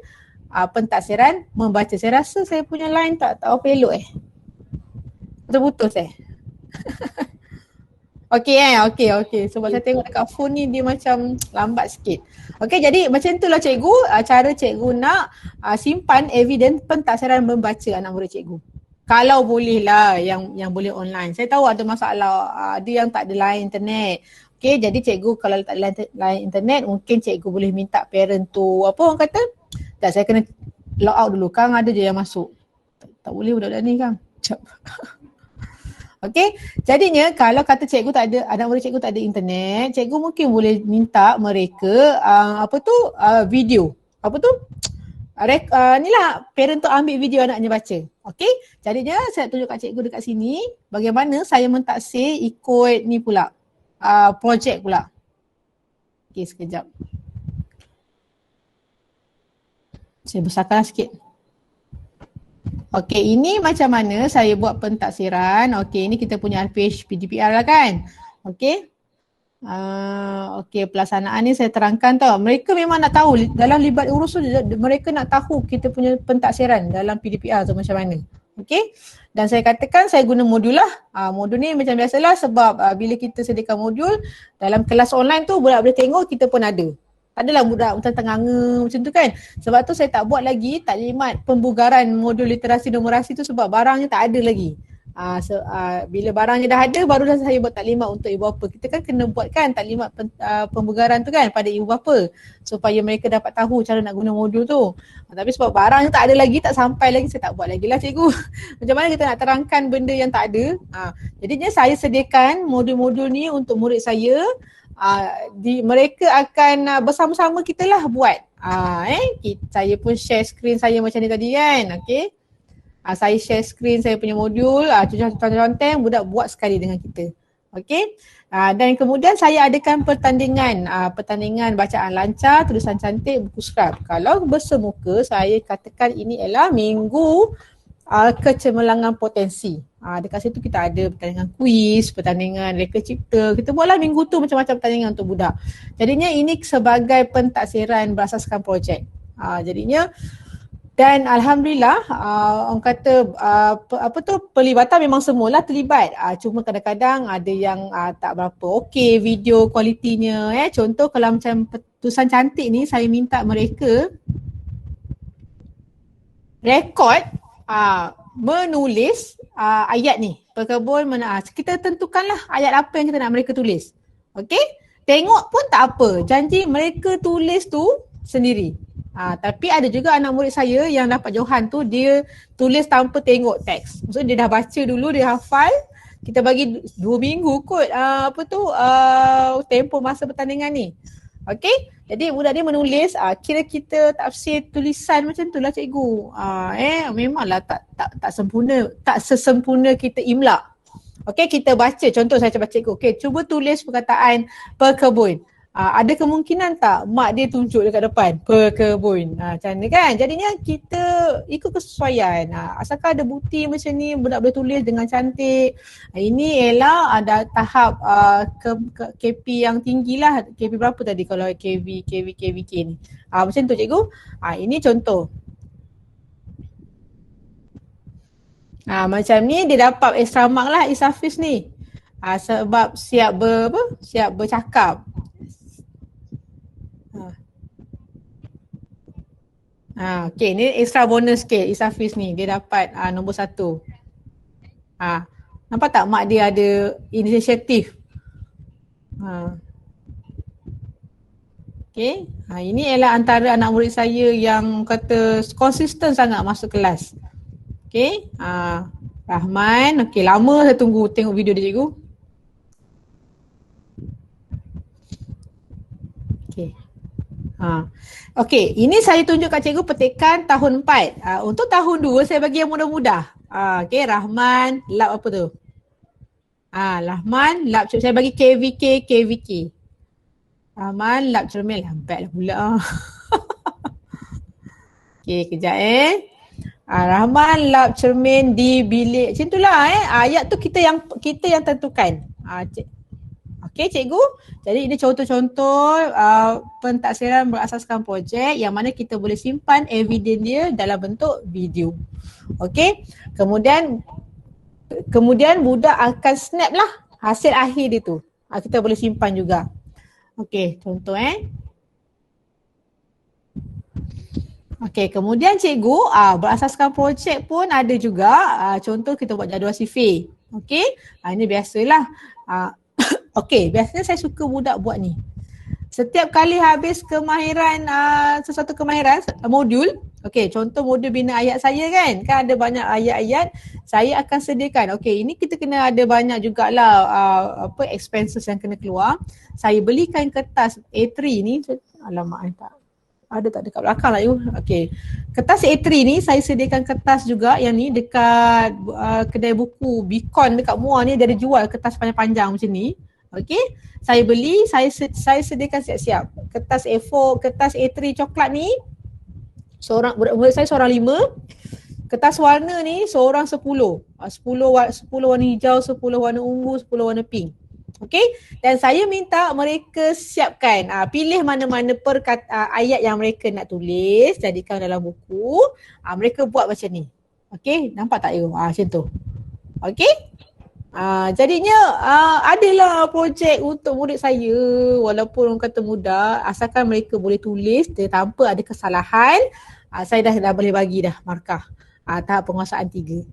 pentadsiran membaca. Saya rasa saya punya line tak apa elok Putus Okey. Sebab saya tengok dekat phone ni dia macam lambat sikit. Okey, jadi macam itulah cikgu, cara cikgu nak simpan evidence pentadsiran membaca anak murid cikgu. Kalau boleh lah yang boleh online. Saya tahu ada masalah, ada yang tak ada line internet. Okey, jadi cikgu kalau tak ada line internet, mungkin cikgu boleh minta parent tu, apa orang kata? Tak, saya kena log out dulu. Kang ada je yang masuk. Tak boleh budak-budak ni Kang. Sekejap. Okey, jadinya kalau kata cikgu tak ada, anak murid cikgu tak ada internet, cikgu mungkin boleh minta mereka video. Inilah parent tu ambil video anaknya baca. Okey, jadinya saya tunjuk kat cikgu dekat sini bagaimana saya mentaksir ikut ni pula, projek pula. Okey, sekejap. Saya besarkan sikit. Okey, ini macam mana saya buat pentaksiran. Okey, ini kita punya page PDPR lah kan. Okey. Okey, pelaksanaan ni saya terangkan tau. Mereka memang nak tahu dalam libat urus tu, mereka nak tahu kita punya pentaksiran dalam PDPR tu macam mana. Okey. Dan saya katakan saya guna modul lah. Modul ni macam biasalah sebab bila kita sediakan modul dalam kelas online tu budak boleh tengok, kita pun ada. Tak adalah budak macam tenganga macam tu kan. Sebab tu saya tak buat lagi taklimat pembugaran modul literasi numerasi tu sebab barangnya tak ada lagi. Bila barangnya dah ada barulah saya buat taklimat untuk ibu bapa. Kita kan kena buat kan taklimat pembugaran tu kan pada ibu bapa supaya mereka dapat tahu cara nak guna modul tu. Tapi sebab barangnya tak ada lagi, tak sampai lagi, saya tak buat lagi lah cikgu. Macam mana kita nak terangkan benda yang tak ada? Jadinya saya sediakan modul-modul ni untuk murid saya. Mereka akan bersama-sama kita lah buat. Saya pun share screen saya macam ni tadi kan. Okay. Saya share screen saya punya modul, contoh-contoh budak buat sekali dengan kita. Okey. Dan kemudian saya adakan pertandingan bacaan lancar, tulisan cantik, buku scrap. Kalau bersemuka saya katakan ini ialah minggu kecemerlangan potensi. Dekat situ kita ada pertandingan kuis, pertandingan reka cipta. Kita buatlah minggu tu macam-macam pertandingan untuk budak. Jadinya ini sebagai pentaksiran berasaskan projek. Jadinya dan alhamdulillah orang kata pelibatan memang semualah terlibat. Cuma kadang-kadang ada yang tak berapa okey video kualitinya. Contoh kalau macam tulisan cantik ni saya minta mereka rekod menulis ayat ni. Perkebun kita tentukanlah ayat apa yang kita nak mereka tulis. Okey? Tengok pun tak apa. Janji mereka tulis tu sendiri. Tapi ada juga anak murid saya yang dapat Johan tu dia tulis tanpa tengok teks. Maksudnya dia dah baca dulu, dia hafal. Kita bagi 2 minggu kot tempoh masa pertandingan ni. Okey? Jadi budak dia menulis, kira kita tafsir tulisan macam tu lah cikgu. Memanglah tak sempurna, tak sesempurna kita imla. Okey, kita baca, contoh saya baca cikgu. Okey, cuba tulis perkataan perkebun. Ada kemungkinan tak mak dia tunjuk dekat depan perkebun, macam ni kan. Jadinya kita ikut kesesuaian. Asalkan ada bukti macam ni budak boleh tulis dengan cantik. Ini ialah ada tahap KP yang tinggi lah. KP berapa tadi kalau KVK ni. Macam tu cikgu. Ini contoh. Macam ni dia dapat extra mark lah Isafis ni. Sebab siap bercakap. Okay, ni extra bonus sikit Isafis ni. Dia dapat nombor 1. Nampak tak mak dia ada inisiatif. Okay, ini ialah antara anak murid saya yang kata konsisten sangat masuk kelas. Okay, Rahman. Okay, lama saya tengok video dia cikgu. Okay. Okey, ini saya tunjuk kat cikgu petikan tahun 4. Untuk tahun 2 saya bagi yang mudah-mudah. Okey, Rahman, lab apa tu? Rahman, lab saya bagi KVK. Rahman, lab cermin, lambat lah pula. Okey, kejap Rahman, lab cermin di bilik. Macam itulah ayat tu kita yang tentukan. Okey cikgu, jadi ini contoh-contoh pentaksiran berasaskan projek yang mana kita boleh simpan evidence dia dalam bentuk video. Okey, kemudian budak akan snap lah hasil akhir dia tu. Kita boleh simpan juga. Okey, contoh Okey, kemudian cikgu berasaskan projek pun ada juga. Contoh kita buat jadual sifir. Okey, ini biasalah. Okey, biasanya saya suka budak buat ni. Setiap kali habis kemahiran, sesuatu kemahiran, modul. Okey, contoh modul bina ayat saya kan ada banyak ayat-ayat. Saya akan sediakan. Okey, ini kita kena ada banyak jugalah expenses yang kena keluar. Saya belikan kertas A3 ni. Alamak, tak ada dekat belakang lah you. Okey, kertas A3 ni saya sediakan kertas juga yang ni dekat kedai buku Bicon dekat Muar ni dia ada jual kertas panjang-panjang macam ni. Okey, saya beli, saya sediakan siap-siap. Kertas A4, kertas A3 coklat ni murid saya seorang 5. Kertas warna ni seorang 10. 10 warna hijau, 10 warna ungu, 10 warna pink. Okey, dan saya minta mereka siapkan pilih mana-mana ayat yang mereka nak tulis, jadikan dalam buku. Mereka buat macam ni. Okey, nampak tak you? Macam tu. Okey. Jadinya adalah projek untuk murid saya, walaupun orang kata mudah, asalkan mereka boleh tulis tanpa ada kesalahan, saya dah boleh bagi dah markah tahap penguasaan 3.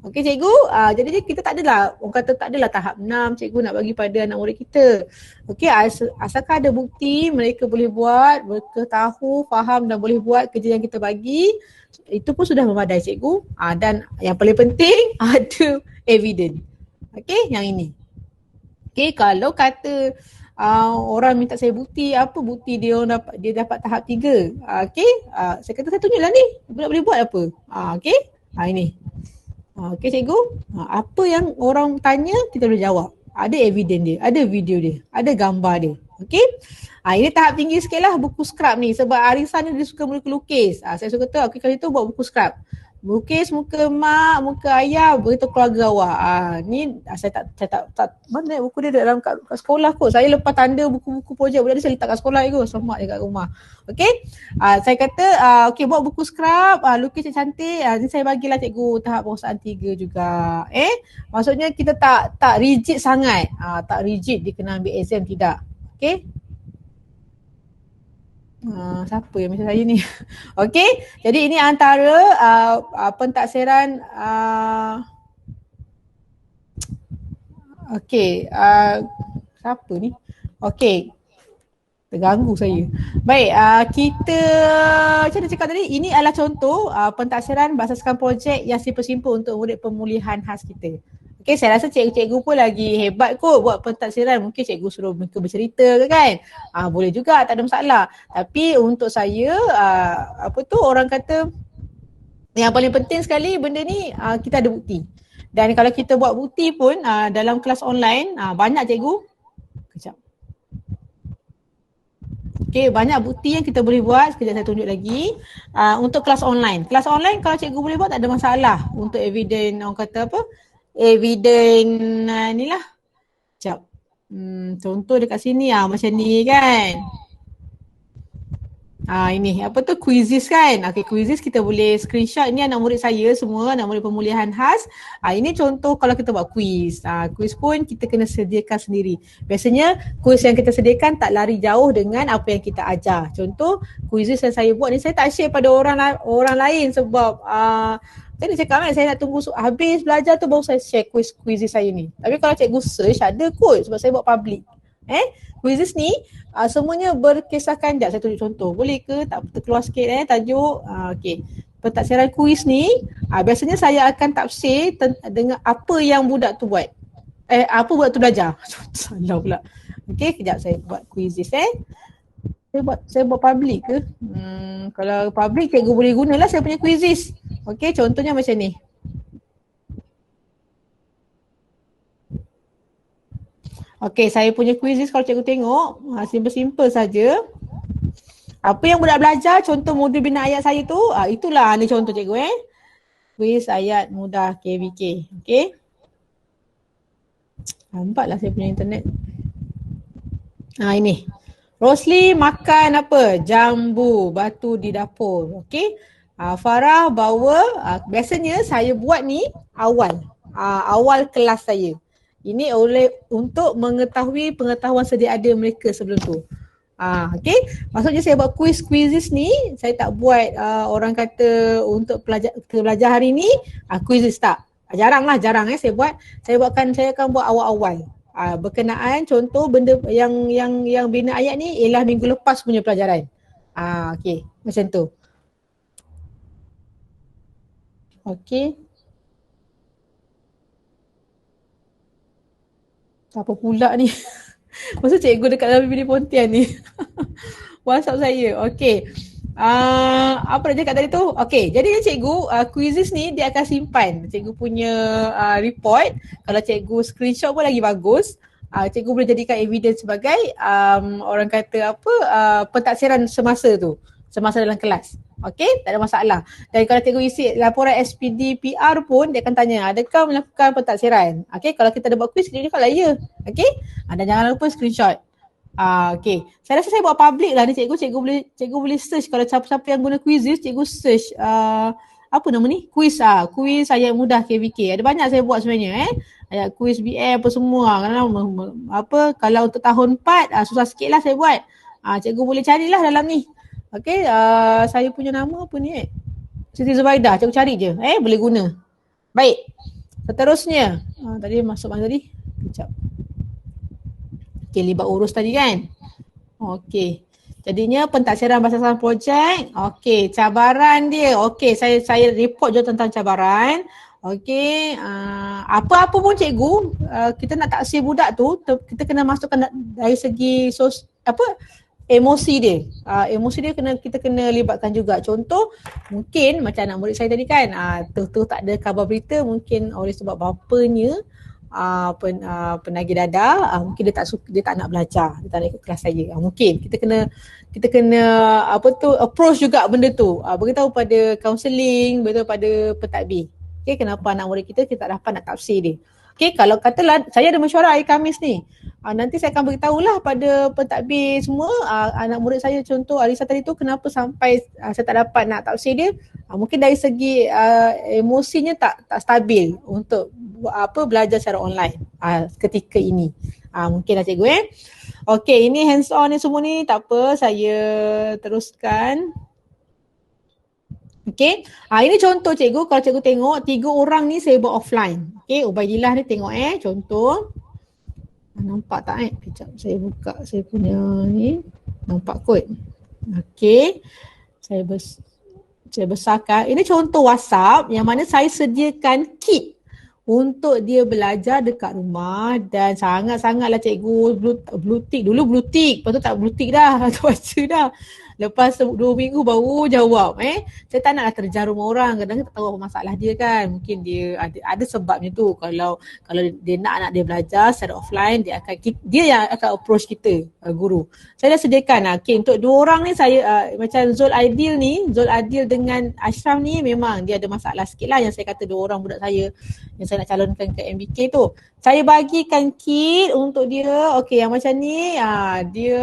Okey cikgu, jadi kita tak adalah, orang kata tak adalah tahap 6 cikgu nak bagi pada anak murid kita. Okey, asalkan ada bukti mereka boleh buat, mereka tahu, faham dan boleh buat kerja yang kita bagi, itu pun sudah memadai cikgu. Dan yang paling penting ada evidence. Okey, yang ini. Okey, kalau kata orang minta saya bukti, apa bukti dia dapat tahap 3? Okey, saya kata saya tunjuklah ni, budak boleh buat apa? Okey, ini. Okey cikgu, apa yang orang tanya kita boleh jawab. Ada evidence dia, ada video dia, ada gambar dia. Okey. Ini tahap tinggi sikit lah buku scrap ni, sebab Arisan ni dia suka melukis. Saya suka tu, okey kali tu buat buku scrap. Lukis muka mak, muka ayah, beritahu keluarga awak. Ni saya tak mana buku dia dalam kat sekolah kot. Saya lepas tanda buku-buku projek budak dia, saya letak kat sekolah je kot, semak je kat rumah. Okey. Saya kata okey buat buku scrap, lukis yang cantik. Ni saya bagilah cikgu tahap penguasaan 3 juga. Maksudnya kita tak rigid sangat. Tak rigid dia kena ambil exam, tidak. Okey. Siapa yang macam saya ni? Okey, jadi ini antara pentaksiran okey, siapa ni? Okey, terganggu saya. Baik, kita macam mana cakap tadi, ini adalah contoh pentaksiran berasaskan projek yang simple-simple untuk murid pemulihan khas kita. Okay, saya rasa cikgu-cikgu pun lagi hebat kot buat pentaksiran. Mungkin cikgu suruh mereka bercerita ke kan? Boleh juga, tak ada masalah. Tapi untuk saya, orang kata yang paling penting sekali benda ni kita ada bukti. Dan kalau kita buat bukti pun dalam kelas online, banyak cikgu. Kejap. Okay, banyak bukti yang kita boleh buat. Sekejap saya tunjuk lagi. Untuk kelas online. Kelas online kalau cikgu boleh buat tak ada masalah. Untuk evidence, orang kata apa? Evidence ni lah. Sekejap. Contoh dekat sini macam ni kan. Ini apa tu, quizzes kan. Okay, quizzes kita boleh screenshot. Ini anak murid saya semua, anak murid pemulihan khas. Ini contoh kalau kita buat quiz. Quiz pun kita kena sediakan sendiri. Biasanya quiz yang kita sediakan tak lari jauh dengan apa yang kita ajar. Contoh quizzes yang saya buat ni, saya tak share pada orang lain sebab saya cakap kan, saya nak tunggu habis belajar tu baru saya share quizzes saya ni. Tapi kalau cikgu search ada kot sebab saya buat public. Quizzes ni semuanya berkisahkan. Sekejap saya tunjuk contoh. Boleh ke? Tak terkeluar sikit tajuk. Okey. Pentaksiran quiz ni biasanya saya akan tafsir dengan apa yang budak tu buat. Apa budak tu belajar. Salah pula. Okey, kejap saya buat quizzes Saya buat public ke? Kalau public cikgu boleh gunalah saya punya quizzes. Okey, contohnya macam ni. Okey, saya punya quizzes kalau cikgu tengok, simple-simple saja. Apa yang budak belajar, contoh modul bina ayat saya tu, itulah ni contoh cikgu Quiz ayat mudah KVK. Okey. Nampaklah saya punya internet. Ini. Rosli makan apa? Jambu, batu di dapur. Okey. Farah bawa, biasanya saya buat ni awal kelas saya. Ini untuk mengetahui pengetahuan sedia ada mereka sebelum tu. Okey. Maksudnya saya buat quizzes ni, saya tak buat orang kata untuk pelajar hari ni quizzes tak. Jarang saya buat. Saya akan buat awal-awal. Berkenaan contoh benda yang bina ayat ni ialah minggu lepas punya pelajaran. Okey, macam tu. Okey. Apa pula ni? Masa cikgu dekat dalam bilik Pontian ni. WhatsApp saya. Okey. Apa nak cakap tadi tu? Okey, jadi cikgu quizzes ni dia akan simpan cikgu punya report. Kalau cikgu screenshot pun lagi bagus. Cikgu boleh jadikan evidence sebagai orang kata apa pentaksiran semasa tu. Semasa dalam kelas. Okey, tak ada masalah. Dan kalau cikgu isi laporan SPD PR pun dia akan tanya, adakah melakukan pentaksiran? Okey, kalau kita ada buat quiz, dia cakap lah ya. Okey, dan jangan lupa screenshot. Okey, saya rasa saya buat public lah ni cikgu boleh search. Kalau siapa-siapa yang guna quizzes, cikgu search apa nama ni? Kuis kuis ayat mudah KVK. Ada banyak saya buat sebenarnya Ayat kuis BM apa semua. Kalau untuk tahun 4 susah sikit lah saya buat. Cikgu boleh carilah dalam ni. Okey, saya punya nama apa ni? Siti Zubaidah, cikgu cari je. Boleh guna. Baik. Seterusnya, tadi masuk mana tadi? Kejap. Okey, libat urus tadi kan? Okey. Jadinya pentaksiran bahasa projek. Okey, cabaran dia. Okey, saya report je tentang cabaran. Okey, apa-apa pun cikgu, kita nak taksir budak tu, kita kena masukkan dari segi emosi dia. Emosi dia kita kena libatkan juga. Contoh, mungkin macam anak murid saya tadi kan, tu tak ada khabar berita, mungkin oleh sebab bapanya penagih dadah, mungkin dia tak nak belajar, dia tak nak ikut kelas saya. Mungkin kita kena approach juga benda tu. Beritahu pada kaunseling, beritahu pada pentadbir. Okey, kenapa anak murid kita tak dapat nak tafsir dia. Okey, kalau katalah saya ada mesyuarat hari Khamis ni, nanti saya akan beritahulah pada pentadbir semua, anak murid saya contoh Alisa tadi tu kenapa sampai saya tak dapat nak tafsir dia. Mungkin dari segi emosinya tak stabil untuk belajar secara online ketika ini. Mungkinlah cikgu Okey, ini hands on ni semua ni tak apa, saya teruskan. Okey, ini contoh cikgu, kalau cikgu tengok 3 orang ni saya buat offline. Okey, Ubaidillah ni tengok contoh. Nampak tak Kejap saya buka saya punya ni. Nampak kot. Okey, saya besarkan. Ini contoh WhatsApp yang mana saya sediakan kit untuk dia belajar dekat rumah dan sangat-sangatlah cikgu blue tick. Dulu blue tick, lepas tu tak blue tick dah, tak baca dah. Lepas 2 minggu baru jawab. Saya tak naklah terjar rumah orang, kadang-kadang tak tahu apa masalah dia kan. Mungkin dia ada sebabnya tu. Kalau dia nak dia belajar secara offline, dia yang akan approach kita, guru. Saya dah sediakan okay, untuk 2 orang ni saya macam Zul Adil dengan Ashraf ni memang dia ada masalah sikit lah, yang saya kata 2 orang budak saya yang saya nak calonkan ke MBK tu. Saya bagikan kit untuk dia. Okey, yang macam ni dia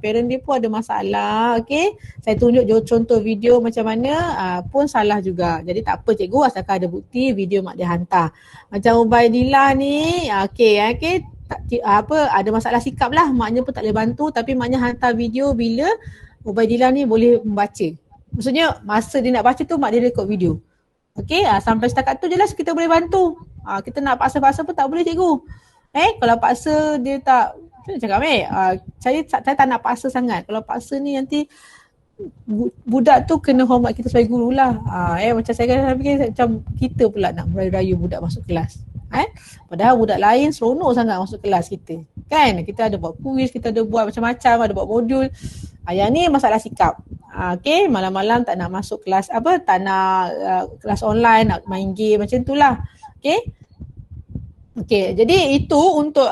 parent dia pun ada masalah. Okey, saya tunjuk contoh video macam mana pun salah juga. Jadi tak apa cikgu, asalkan ada bukti video mak dia hantar. Macam Ubaidillah ni okey ada masalah sikap lah, maknya pun tak boleh bantu, tapi maknya hantar video bila Ubaidillah ni boleh membaca. Maksudnya masa dia nak baca tu mak dia rekod video. Okey, sampai setakat tu je lah kita boleh bantu. Kita nak paksa-paksa pun tak boleh cikgu. Kalau paksa dia tak, macam cakap saya tak nak paksa sangat. Kalau paksa ni nanti budak tu kena hormat kita sebagai guru lah. Macam saya fikir macam kita pula nak merayu-rayu budak masuk kelas. Padahal budak lain seronok sangat masuk kelas kita. Kan? Kita ada buat kuis, kita ada buat macam-macam, ada buat modul. Yang ni masalah sikap. Okay, malam-malam tak nak masuk kelas tak nak kelas online, nak main game macam tu lah. Okay, jadi itu untuk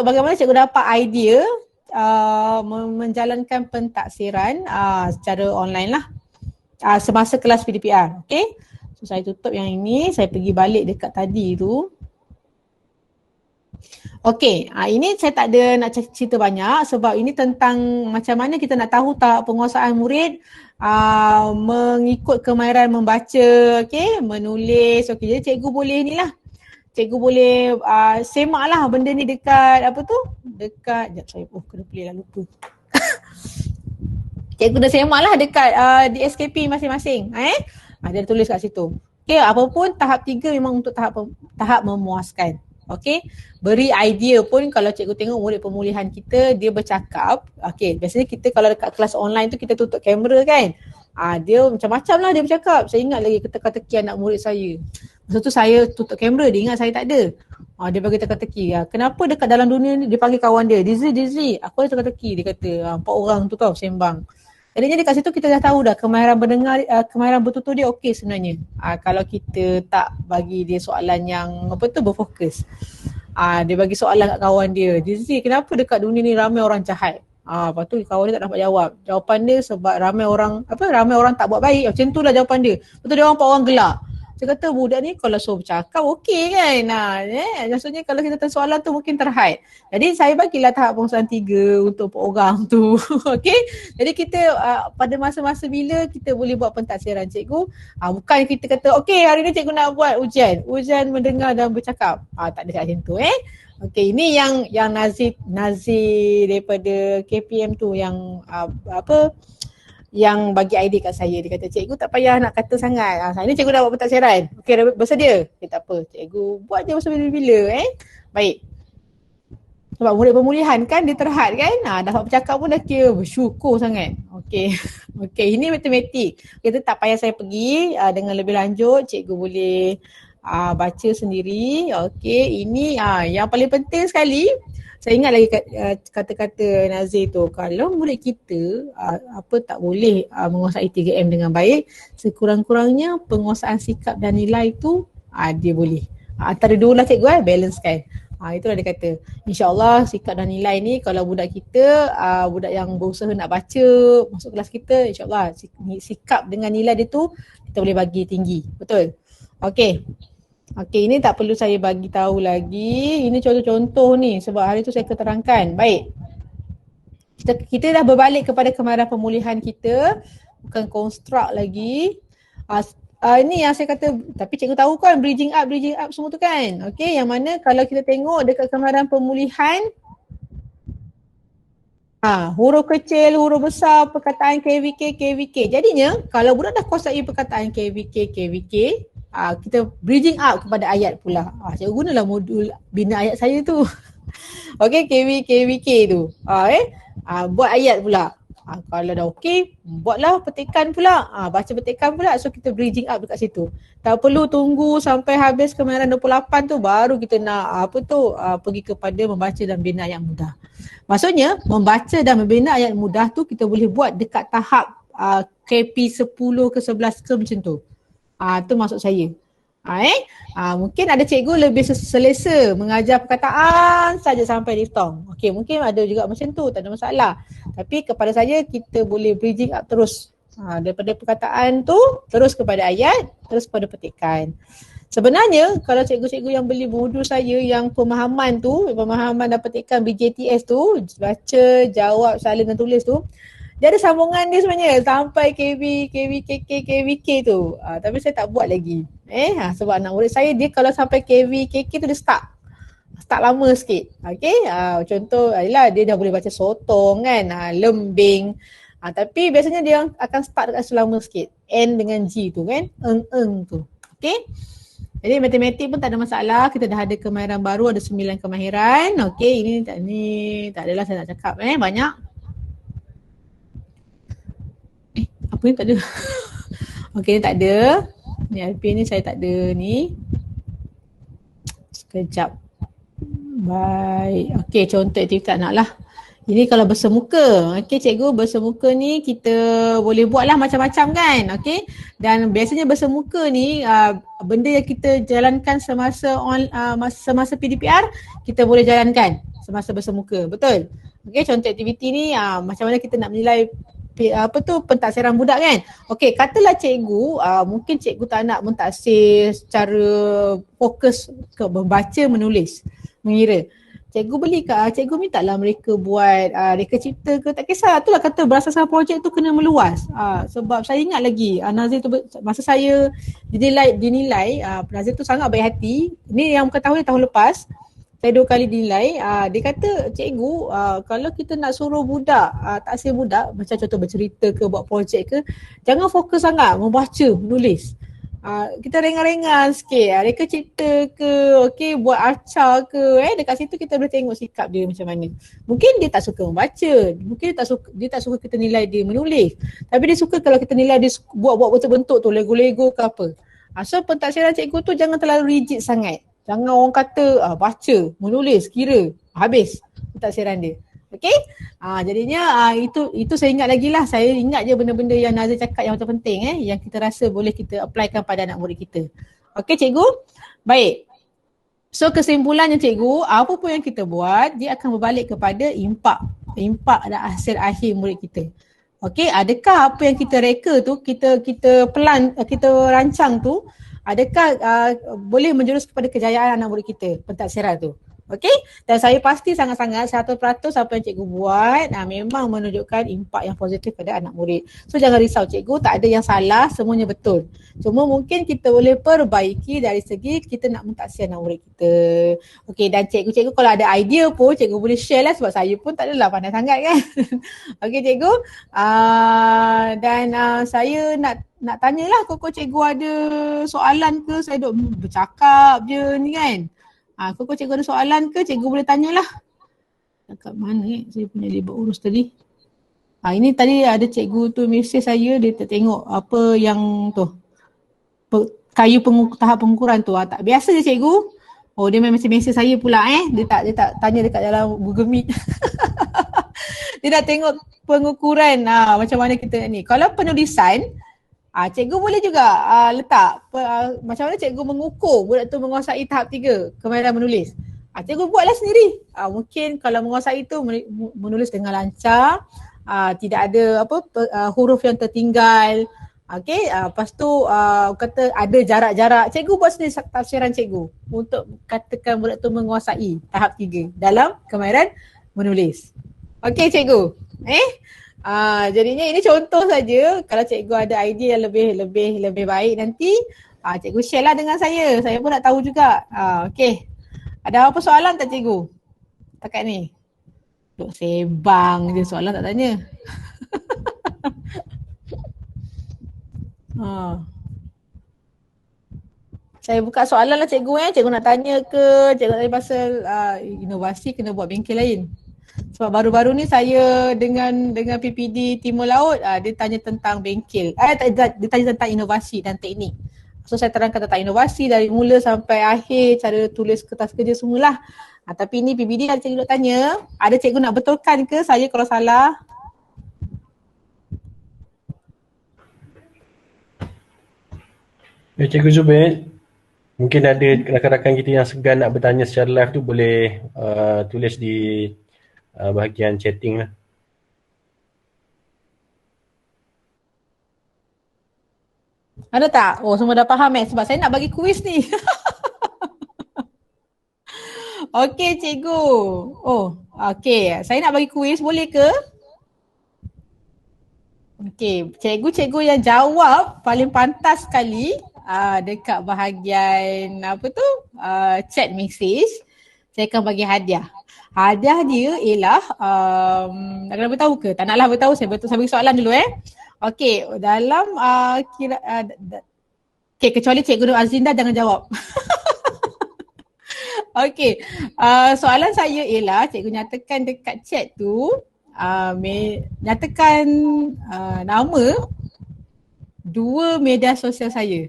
bagaimana cikgu dapat idea menjalankan pentaksiran secara online lah semasa kelas PDPR. Okay, so saya tutup yang ini, saya pergi balik dekat tadi tu. Okey, ini saya tak ada nak cerita banyak sebab ini tentang macam mana kita nak tahu tahap penguasaan murid mengikut kemahiran membaca, menulis. Jadi cikgu boleh ni lah. Cikgu boleh semak lah benda ni dekat sekejap saya kena play lah, lupa. Cikgu dah semak lah dekat di SKP masing-masing. Dia tulis kat situ. Okey, apapun tahap 3 memang untuk tahap memuaskan. Okey, beri idea pun kalau cikgu tengok murid pemulihan kita dia bercakap. Okey, biasanya kita kalau dekat kelas online tu kita tutup kamera kan. Dia macam-macam lah dia bercakap. Saya ingat lagi teka-teki anak murid saya. Masa tu saya tutup kamera, dia ingat saya tak ada. Dia bagi teka-teki. Kenapa dekat dalam dunia ni dia panggil kawan dia, Dizzy, aku ada teka-teki. Dia kata 4 orang tu tau sembang. Jadinya dekat situ kita dah tahu dah kemahiran berdengar, kemahiran bertutur dia okey sebenarnya. Kalau kita tak bagi dia soalan yang berfokus. Dia bagi soalan kat kawan dia, Dizzy, kenapa dekat dunia ni ramai orang jahat? Lepas tu kawan dia tak dapat jawab. Jawapan dia sebab ramai orang tak buat baik. Macam tu lah jawapan dia. Lepas tu dia orang 4 orang gelak. Saya kata budak ni kalau suruh bercakap okey kan. Maksudnya kalau kita tanya soalan tu mungkin terhad. Jadi saya bagilah tahap penguasaan 3 untuk orang tu. Okey. Jadi kita pada masa-masa bila kita boleh buat pentadsiran cikgu, bukan kita kata okey hari ni cikgu nak buat ujian mendengar dan bercakap. Tak ada kat macam tu Okey, ini yang Nazir daripada KPM tu yang yang bagi idea kat saya. Dia kata cikgu tak payah nak kata sangat. Hari ni cikgu dah buat pentadsiran. Okey, dah bersedia? Okay, tak apa. Cikgu buat je masa bila-bila Baik. Sebab murid pemulihan kan dia terhad kan. Dah dapat bercakap pun dah kira bersyukur sangat. Okey. Okey, ini matematik. Kita tak payah saya pergi dengan lebih lanjut. Cikgu boleh baca sendiri. Okey, ini yang paling penting sekali. Saya ingat lagi kata-kata Nazir tu, kalau murid kita tak boleh menguasai 3M dengan baik, sekurang-kurangnya penguasaan sikap dan nilai tu dia boleh. Antara dua lah cikgu balance kan. Itulah dia kata. InsyaAllah sikap dan nilai ni kalau budak kita, budak yang berusaha nak baca masuk kelas kita, insyaAllah sikap dengan nilai dia tu kita boleh bagi tinggi. Betul? Okey. Okey, ini tak perlu saya bagi tahu lagi. Ini contoh-contoh ni sebab hari tu saya keterangkan. Baik. Kita dah berbalik kepada kemahiran pemulihan kita, bukan konstruk lagi. Ini yang saya kata, tapi cikgu tahu kan bridging up semua tu kan. Okey, yang mana kalau kita tengok dekat kemahiran pemulihan, huruf kecil, huruf besar, perkataan KVK. Jadinya kalau budak dah kuasai perkataan KVK, kita bridging up kepada ayat pula. Cikgu gunalah modul bina ayat saya tu. Okey, KVK tu. Buat ayat pula. Kalau dah okey, buatlah petikan pula. Baca petikan pula. So kita bridging up dekat situ. Tak perlu tunggu sampai habis kemahiran 28 tu baru kita nak pergi kepada membaca dan bina ayat mudah. Maksudnya membaca dan membina ayat mudah tu kita boleh buat dekat tahap KP 10 ke 11 ke macam tu. Tu maksud saya. Mungkin ada cikgu lebih selesa mengajar perkataan saja sampai diftong. Okey, mungkin ada juga macam tu, tak ada masalah. Tapi kepada saya kita boleh bridging up terus. Daripada perkataan tu terus kepada ayat, terus kepada petikan. Sebenarnya kalau cikgu-cikgu yang beli modul saya yang pemahaman dan petikan BJTS tu, baca, jawab, salin dan tulis tu, dia ada sambungan dia sebenarnya sampai KB, KK tu. Tapi saya tak buat lagi. Sebab anak murid saya dia kalau sampai KK tu dia start lama sikit. Okey. Contoh adalah dia dah boleh baca sotong kan, lembing. Tapi biasanya dia akan start dekat lama sikit. N dengan G tu kan, eng tu. Okey. Jadi matematik pun tak ada masalah. Kita dah ada kemahiran baru, ada 9 kemahiran. Okey, ini tak adalah saya nak cakap banyak. Apa ni tak ada? Okey, ni tak ada. Ni LP ni saya tak ada ni. Sekejap. Baik. Okey, contoh aktiviti tak nak lah. Ini kalau bersemuka. Okey cikgu, bersemuka ni kita boleh buat lah macam-macam kan. Okey. Dan biasanya bersemuka ni benda yang kita jalankan semasa PDPR kita boleh jalankan semasa bersemuka. Betul? Okey, contoh aktiviti ni macam mana kita nak menilai pentadsiran budak kan. Okey, katalah cikgu mungkin cikgu tak nak mentaksir secara fokus ke membaca, menulis, mengira. Cikgu mintalah mereka buat reka cipta ke, tak kisah. Itulah kata berasaskan projek tu kena meluas. Sebab saya ingat lagi Nazir tu masa saya dinilai Nazir tu sangat baik hati. Ni yang bukan tahun lepas. Saya 2 kali dinilai, dia kata cikgu kalau kita nak suruh budak, taksir budak macam contoh bercerita ke, buat projek ke, jangan fokus sangat membaca, menulis. Kita rengan-rengan sikit, reka cipta ke, okey, buat acah ke, dekat situ kita boleh tengok sikap dia macam mana. Mungkin dia tak suka membaca, mungkin dia tak suka kita nilai dia menulis, tapi dia suka kalau kita nilai dia buat-buat bentuk-bentuk tu, lego-lego ke apa. So pentadsiran cikgu tu jangan terlalu rigid sangat. Jangan orang kata baca, menulis, kira, habis pentadsiran dia. Okey? Jadinya itu saya ingat lagi lah. Saya ingat je benda-benda yang Nazir cakap yang macam penting yang kita rasa boleh kita applykan pada anak murid kita. Okey cikgu? Baik. So kesimpulannya cikgu, apa pun yang kita buat, dia akan berbalik kepada impak dan hasil akhir murid kita. Okey, adakah apa yang kita reka tu, kita plan, kita rancang tu, adakah boleh menjurus kepada kejayaan anak murid kita pentadsiran tu. Okey, dan saya pasti sangat-sangat 100% apa yang cikgu buat memang menunjukkan impak yang positif pada anak murid. So jangan risau cikgu, tak ada yang salah, semuanya betul. Cuma mungkin kita boleh perbaiki dari segi kita nak mentadsiran anak murid kita. Okey, dan cikgu-cikgu kalau ada idea pun cikgu boleh share lah sebab saya pun tak adalah pandai sangat kan. Okey cikgu, dan saya nak tanyalah kok cikgu ada soalan ke, saya duk bercakap je ni kan. Kok cikgu ada soalan ke, cikgu boleh tanyalah. Kat mana saya punya libur urus tadi. Ini tadi ada cikgu tu mesej saya, dia tak tengok apa yang tu. Kayu tahap pengukuran tu. Tak biasa je cikgu. Oh dia memang mesej saya pula Dia tak tanya dekat dalam Google Meet. Dia nak tengok pengukuran macam mana kita ni. Kalau penulisan, cikgu boleh juga letak macam mana cikgu mengukur budak tu menguasai tahap 3 kemahiran menulis. Cikgu buatlah sendiri. Mungkin kalau menguasai itu menulis dengan lancar, tidak ada huruf yang tertinggal. Okey, lepas tu kata ada jarak-jarak. Cikgu buat sendiri tafsiran cikgu untuk katakan budak tu menguasai tahap 3 dalam kemahiran menulis. Okey cikgu. Jadinya ini contoh saja. Kalau cikgu ada idea yang lebih baik nanti cikgu share lah dengan saya. Saya pun nak tahu juga. Okey. Ada apa soalan tak cikgu? Takat ni. Duk sebang je soalan tak tanya. Saya buka soalan lah cikgu Cikgu nak tanya ke, cikgu nak tanya pasal inovasi kena buat bengkel lain. Sebab baru-baru ni saya dengan PPD Timur Laut, dia tanya tentang bengkel. Dia tanya tentang inovasi dan teknik. So saya terangkan tentang inovasi dari mula sampai akhir, cara tulis kertas kerja semualah. Tapi ni PPD ada cikgu nak tanya, ada cikgu nak betulkan ke saya kalau salah? Cikgu Zubair, mungkin ada rakan-rakan kita yang segan nak bertanya secara live tu boleh tulis di bahagian chatting lah. Ada tak? Oh semua dah faham sebab saya nak bagi kuis ni. Okey cikgu. Okey. Saya nak bagi kuis, boleh ke? Okey, cikgu-cikgu yang jawab paling pantas sekali dekat bahagian chat message, saya akan bagi hadiah. Hadiah dia ialah nak kena beritahu ke? Tak naklah beritahu, saya bagi soalan dulu Okey, dalam kecuali Cikgu Nur Azinda jangan jawab. Okey, soalan saya ialah cikgu nyatakan dekat chat tu, nyatakan nama 2 media sosial saya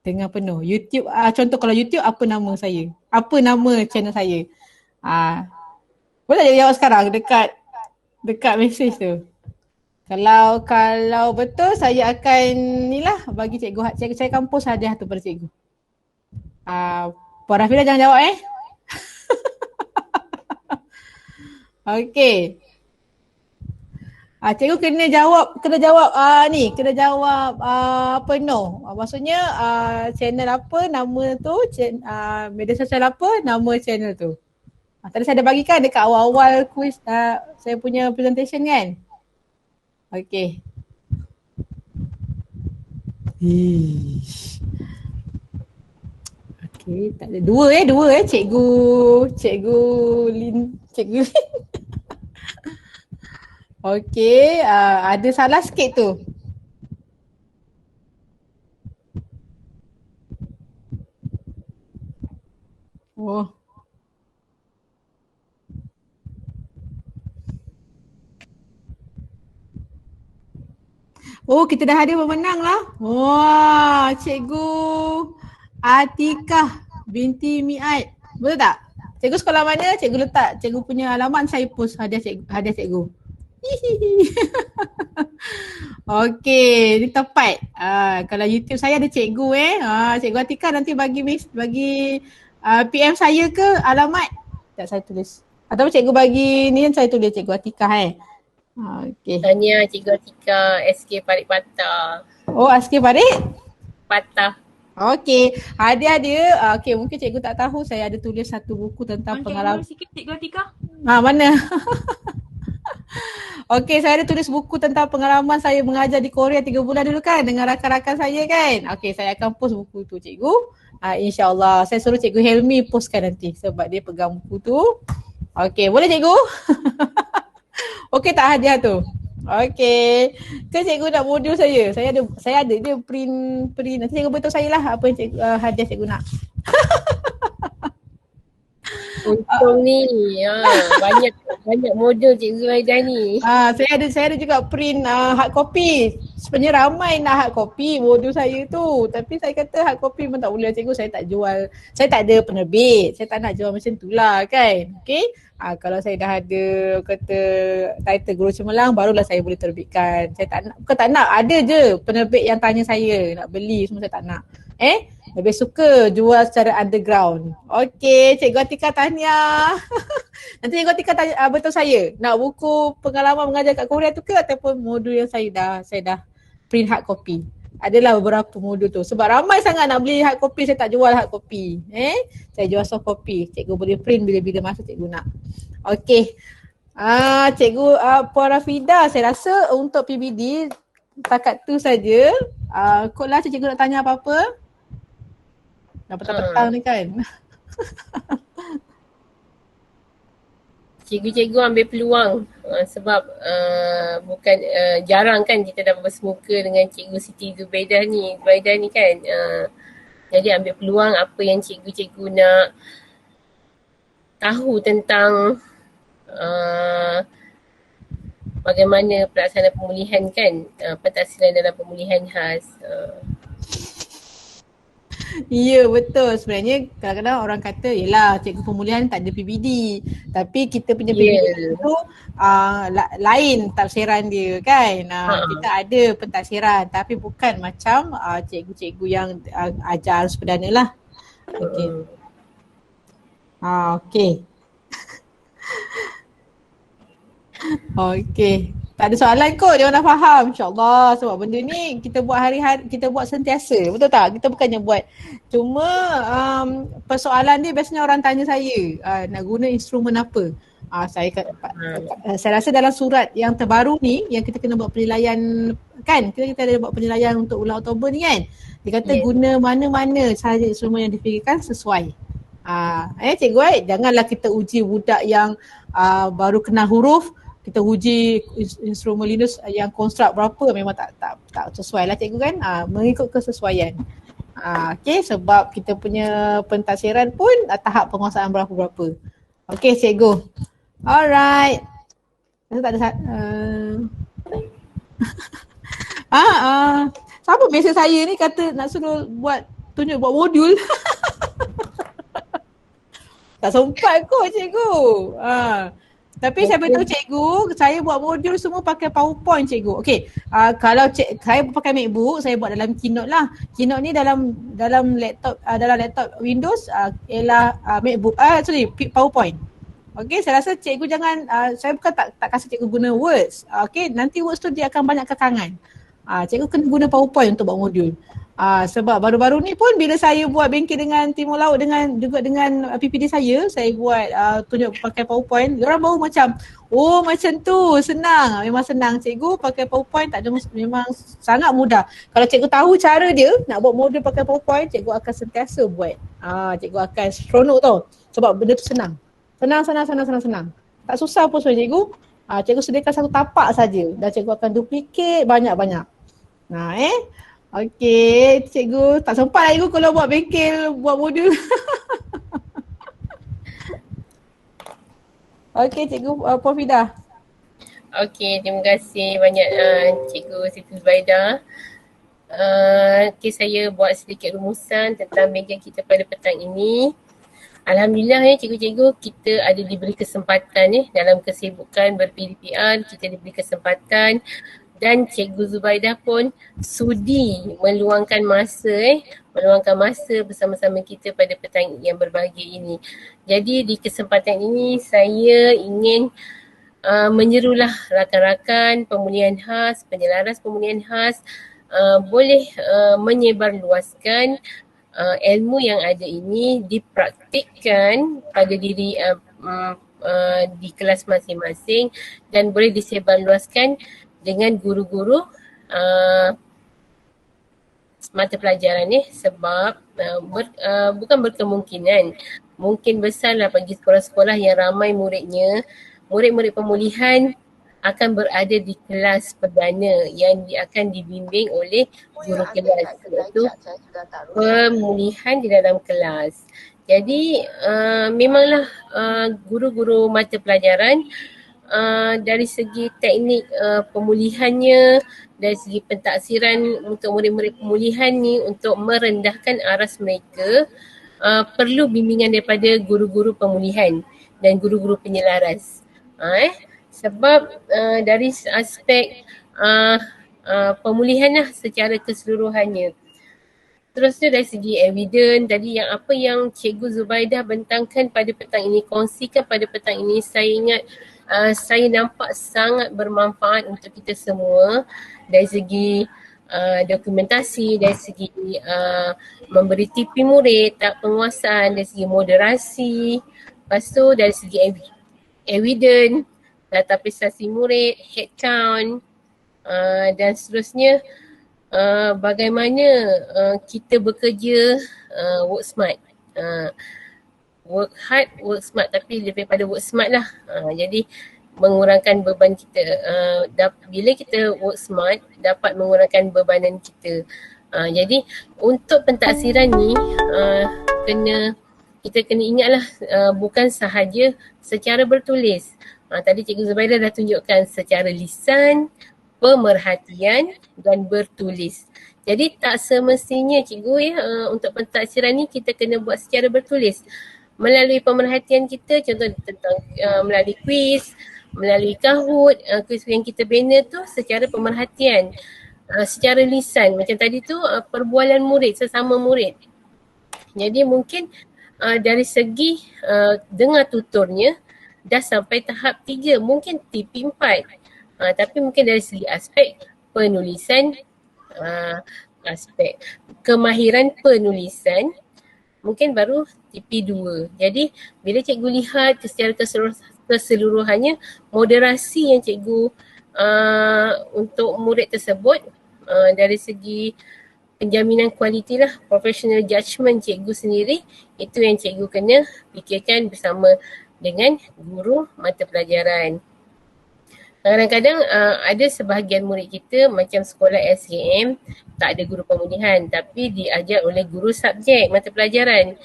dengan penuh. YouTube, contoh kalau YouTube apa nama saya? Apa nama channel saya? Boleh tak jawab sekarang dekat message tu? Kalau betul saya akan bagi cikgu saya akan post hadiah tu pada cikgu. Puan Rafidah jangan jawab Okey. Cikgu kena jawab penuh. Maksudnya channel apa, nama tu, media sosial apa, nama channel tu. Tadi saya ada bagikan dekat awal-awal kuis saya punya presentation kan. Okey. Okey, tak ada dua cikgu Lin. Okey, ada salah sikit tu. Kita dah ada pemenang lah. Wah, Cikgu Atikah binti Mi'ad. Betul tak? Cikgu sekolah mana? Cikgu letak cikgu punya alamat, saya post hadiah cikgu. Okey, ni tepat. Kalau YouTube saya ada cikgu Cikgu Atikah nanti bagi PM saya ke alamat? Tak, saya tulis. Atau cikgu bagi ni yang saya tulis Cikgu Atikah Okey. Tanya Cikgu Atikah SK Parik Patah. SK Parik? Patah. Okey, hadiah dia, okey mungkin cikgu tak tahu, saya ada tulis satu buku tentang pengalaman. Sikit Cikgu Atika. Mana? Okey, saya ada tulis buku tentang pengalaman saya mengajar di Korea 3 bulan dulu kan dengan rakan-rakan saya kan. Okey, saya akan post buku tu cikgu. InsyaAllah, saya suruh Cikgu Helmi postkan nanti sebab dia pegang buku tu. Okey, boleh cikgu? Okey tak hadiah tu? Okey. Ke cikgu nak modul saya? Saya ada dia print. Nanti cikgu beritahu saya lah apa yang cikgu, hadiah cikgu nak. Untung ni banyak model Cikgu Zuhaidah ni. Saya ada juga print hard copy. Sebenarnya ramai nak hard copy modul saya tu. Tapi saya kata hard copy pun tak boleh cikgu, saya tak jual. Saya tak ada penerbit. Saya tak nak jual macam tu lah kan. Okey. Kalau saya dah ada kata title Guru Cemerlang barulah saya boleh terbitkan. Saya tak nak, bukan tak nak, ada je penerbit yang tanya saya nak beli, semua saya tak nak. Lebih suka jual secara underground. Okey, Cikgu Atika tahniah. Nanti Cikgu Atika tanya, beritahu saya nak buku pengalaman mengajar kat Korea tu ke ataupun modul yang saya dah print hard copy. Adalah beberapa modul tu. Sebab ramai sangat nak beli hard copy, saya tak jual hard copy. Saya jual soft copy. Cikgu boleh print bila-bila masa cikgu nak. Okey. Cikgu Puan Rafida, saya rasa untuk PBD takat tu saja. Kotlah cikgu nak tanya apa-apa. Dah petang-petang ni kan. Cikgu-cikgu ambil peluang sebab bukan jarang kan kita dapat bersemuka dengan Cikgu Siti Zubaidah ni kan. Jadi ambil peluang apa yang cikgu-cikgu nak tahu tentang bagaimana pelaksanaan pemulihan kan, pentadsilan dalam pemulihan khas. Ya betul, sebenarnya kadang-kadang orang kata yelah cikgu pemulihan tak ada PBD, tapi kita punya PBD tu lain tafsiran dia kan. Kita ada pentadsiran tapi bukan macam cikgu-cikgu yang ajar arus perdana lah. Okey. Okey. Okey. Tak ada soalan kot, dia orang dah faham insyaAllah sebab benda ni kita buat hari-hari, kita buat sentiasa, betul tak? Kita bukannya buat, cuma persoalan dia biasanya orang tanya saya nak guna instrumen apa. Saya rasa dalam surat yang terbaru ni yang kita kena buat penilaian kan, kita ada buat penilaian untuk bulan Oktober ni kan, dia kata guna mana-mana sahaja instrumen yang difikirkan sesuai. Cikgu janganlah kita uji budak yang baru kenal huruf, kita uji instrumen Linus yang konstruk berapa, memang tak sesuai lah cikgu kan. Mengikut kesesuaian. Okey, sebab kita punya pentadsiran pun tahap penguasaan berapa-berapa. Okey cikgu. Alright. Saya tak ada siapa mesej saya ni kata nak suruh tunjuk buat modul. Tak sempat kot cikgu. Tapi saya beritahu cikgu, saya buat modul semua pakai PowerPoint cikgu. Okey, kalau saya pakai MacBook, saya buat dalam Keynote lah. Keynote ni dalam laptop Windows ialah MacBook, PowerPoint. Okey, saya rasa cikgu jangan, saya bukan tak kasih cikgu guna Words. Okey, nanti Words tu dia akan banyak kekangan. Cikgu kena guna PowerPoint untuk buat modul. Sebab baru-baru ni pun bila saya buat bengkel dengan Timur Laut dengan PPD saya buat tunjuk pakai PowerPoint, orang baru macam macam tu senang. Memang senang cikgu pakai PowerPoint, tak ada, memang sangat mudah. Kalau cikgu tahu cara dia nak buat modul pakai PowerPoint, cikgu akan sentiasa buat. Cikgu akan seronok tau sebab benda tu senang. Senang. Tak susah pun sebenarnya cikgu. Cikgu sediakan satu tapak saja dan cikgu akan duplicate banyak-banyak. Okey, cikgu tak sempat lah cikgu kalau buat bengkel, buat modul. Okey cikgu Puan Fida. Okey, terima kasih banyak Cikgu Siti Zubaidah. Okey, saya buat sedikit rumusan tentang bengkel kita pada petang ini. Alhamdulillah cikgu-cikgu kita ada diberi kesempatan dalam kesibukan ber-PDPR, kita diberi kesempatan dan Cikgu Zubaidah pun sudi meluangkan masa bersama-sama kita pada petang yang berbahagia ini. Jadi di kesempatan ini saya ingin menyerulah rakan-rakan pemulihan khas, penyelaras pemulihan khas boleh menyebarluaskan ilmu yang ada ini dipraktikkan pada diri di kelas masing-masing dan boleh disebarluaskan dengan guru-guru mata pelajaran ni, sebab bukan berkemungkinan, mungkin besarlah bagi sekolah-sekolah yang ramai muridnya, murid-murid pemulihan akan berada di kelas perdana yang akan dibimbing oleh guru kelas, iaitu pemulihan di dalam kelas. Jadi memanglah guru-guru mata pelajaran dari segi teknik pemulihannya, dari segi pentaksiran untuk murid-murid pemulihan ni untuk merendahkan aras mereka, perlu bimbingan daripada guru-guru pemulihan dan guru-guru penyelaras. Sebab dari aspek pemulihan lah secara keseluruhannya. Terusnya dari segi evidence, tadi yang apa yang Cikgu Zubaidah bentangkan pada petang ini, kongsikan pada petang ini, saya ingat saya nampak sangat bermanfaat untuk kita semua dari segi dokumentasi, dari segi memberi tipi murid, tak penguasaan, dari segi moderasi, lepas tu dari segi evidence, data prestasi murid, head count dan seterusnya. Bagaimana kita bekerja work smart, work hard, work smart, tapi lebih pada work smart lah. Jadi mengurangkan beban kita. Bila kita work smart, dapat mengurangkan bebanan kita. Jadi untuk pentaksiran ni kita kena ingatlah bukan sahaja secara bertulis. Tadi Cikgu Zubaidah dah tunjukkan secara lisan, pemerhatian dan bertulis. Jadi tak semestinya cikgu untuk pentaksiran ni kita kena buat secara bertulis. Melalui pemerhatian kita, contoh tentang melalui kuis, melalui Kahoot, kuis yang kita bina tu secara pemerhatian, secara lisan. Macam tadi tu perbualan murid, sesama murid. Jadi mungkin dari segi dengar tuturnya dah sampai tahap 3, mungkin TP 4. Tapi mungkin dari segi aspek penulisan, aspek kemahiran penulisan, mungkin baru TP 2. Jadi bila cikgu lihat secara keseluruhannya, moderasi yang cikgu untuk murid tersebut dari segi penjaminan kualiti lah, professional judgement cikgu sendiri, itu yang cikgu kena fikirkan bersama dengan guru mata pelajaran. Kadang-kadang ada sebahagian murid kita macam sekolah SKM tak ada guru pemulihan tapi diajar oleh guru subjek mata pelajaran.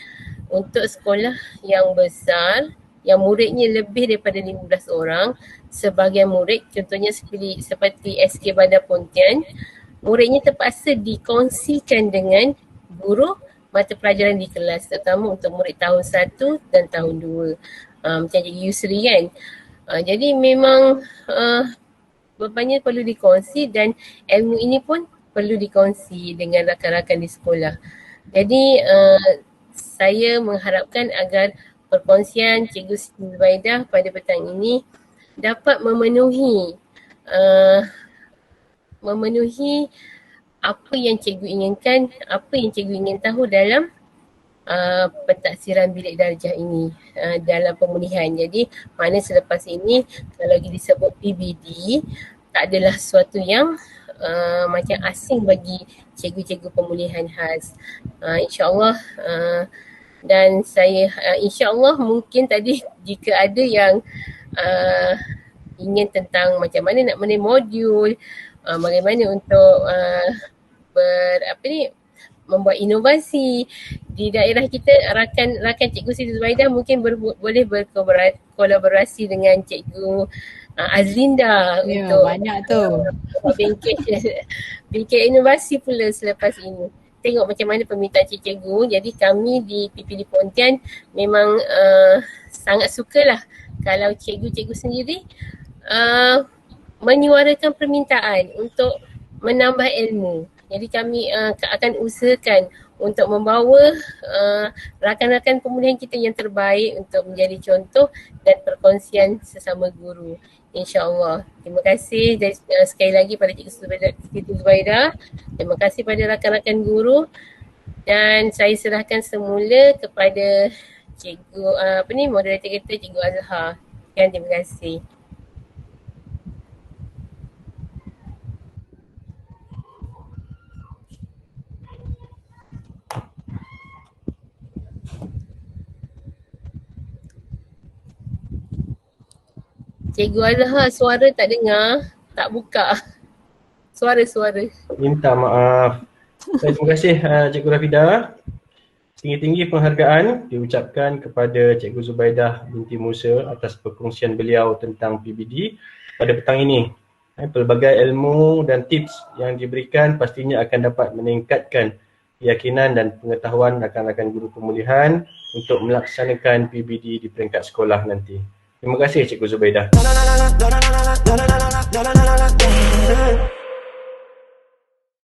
Untuk sekolah yang besar yang muridnya lebih daripada 15 orang, sebahagian murid contohnya seperti SK Bandar Pontian, muridnya terpaksa dikongsikan dengan guru mata pelajaran di kelas, terutama untuk murid tahun 1 dan tahun 2. Macam Cikgu Yusri kan. Jadi memang bebannya perlu dikongsi dan ilmu ini pun perlu dikongsi dengan rakan-rakan di sekolah. Jadi saya mengharapkan agar perkongsian Cikgu Siti Zubaidah pada petang ini dapat memenuhi apa yang cikgu inginkan, apa yang cikgu ingin tahu dalam pentaksiran bilik darjah ini dalam pemulihan. Jadi mana selepas ini kalau disebut PBD tak adalah sesuatu yang macam asing bagi cikgu-cikgu pemulihan khas. InsyaAllah dan saya insyaAllah mungkin tadi jika ada yang ingin tentang macam mana nak menaik modul, bagaimana untuk membuat inovasi di daerah kita, rakan Cikgu Siti Zubaidah mungkin boleh berkolaborasi dengan Cikgu Azlinda untuk banyak tu bingkai inovasi pula selepas ini. Tengok macam mana permintaan cikgu. Jadi kami di PPD Pontian memang sangat sukalah kalau cikgu-cikgu sendiri menyuarakan permintaan untuk menambah ilmu. Jadi kami akan usahakan untuk membawa rakan-rakan pemulihan kita yang terbaik untuk menjadi contoh dan perkongsian sesama guru. InsyaAllah. Terima kasih sekali lagi pada Cikgu Zubaidah. Terima kasih pada rakan-rakan guru. Dan saya serahkan semula kepada Cikgu, moderator kita Cikgu Azhar. Sekian, terima kasih. Cikgu Azhar, suara tak dengar, tak buka. Suara. Minta maaf. Terima kasih Cikgu Rafidah. Tinggi-tinggi penghargaan diucapkan kepada Cikgu Zubaidah binti Musa atas perkongsian beliau tentang PBD pada petang ini. Pelbagai ilmu dan tips yang diberikan pastinya akan dapat meningkatkan keyakinan dan pengetahuan rakan-rakan guru pemulihan untuk melaksanakan PBD di peringkat sekolah nanti. Terima kasih Cikgu Zubaidah.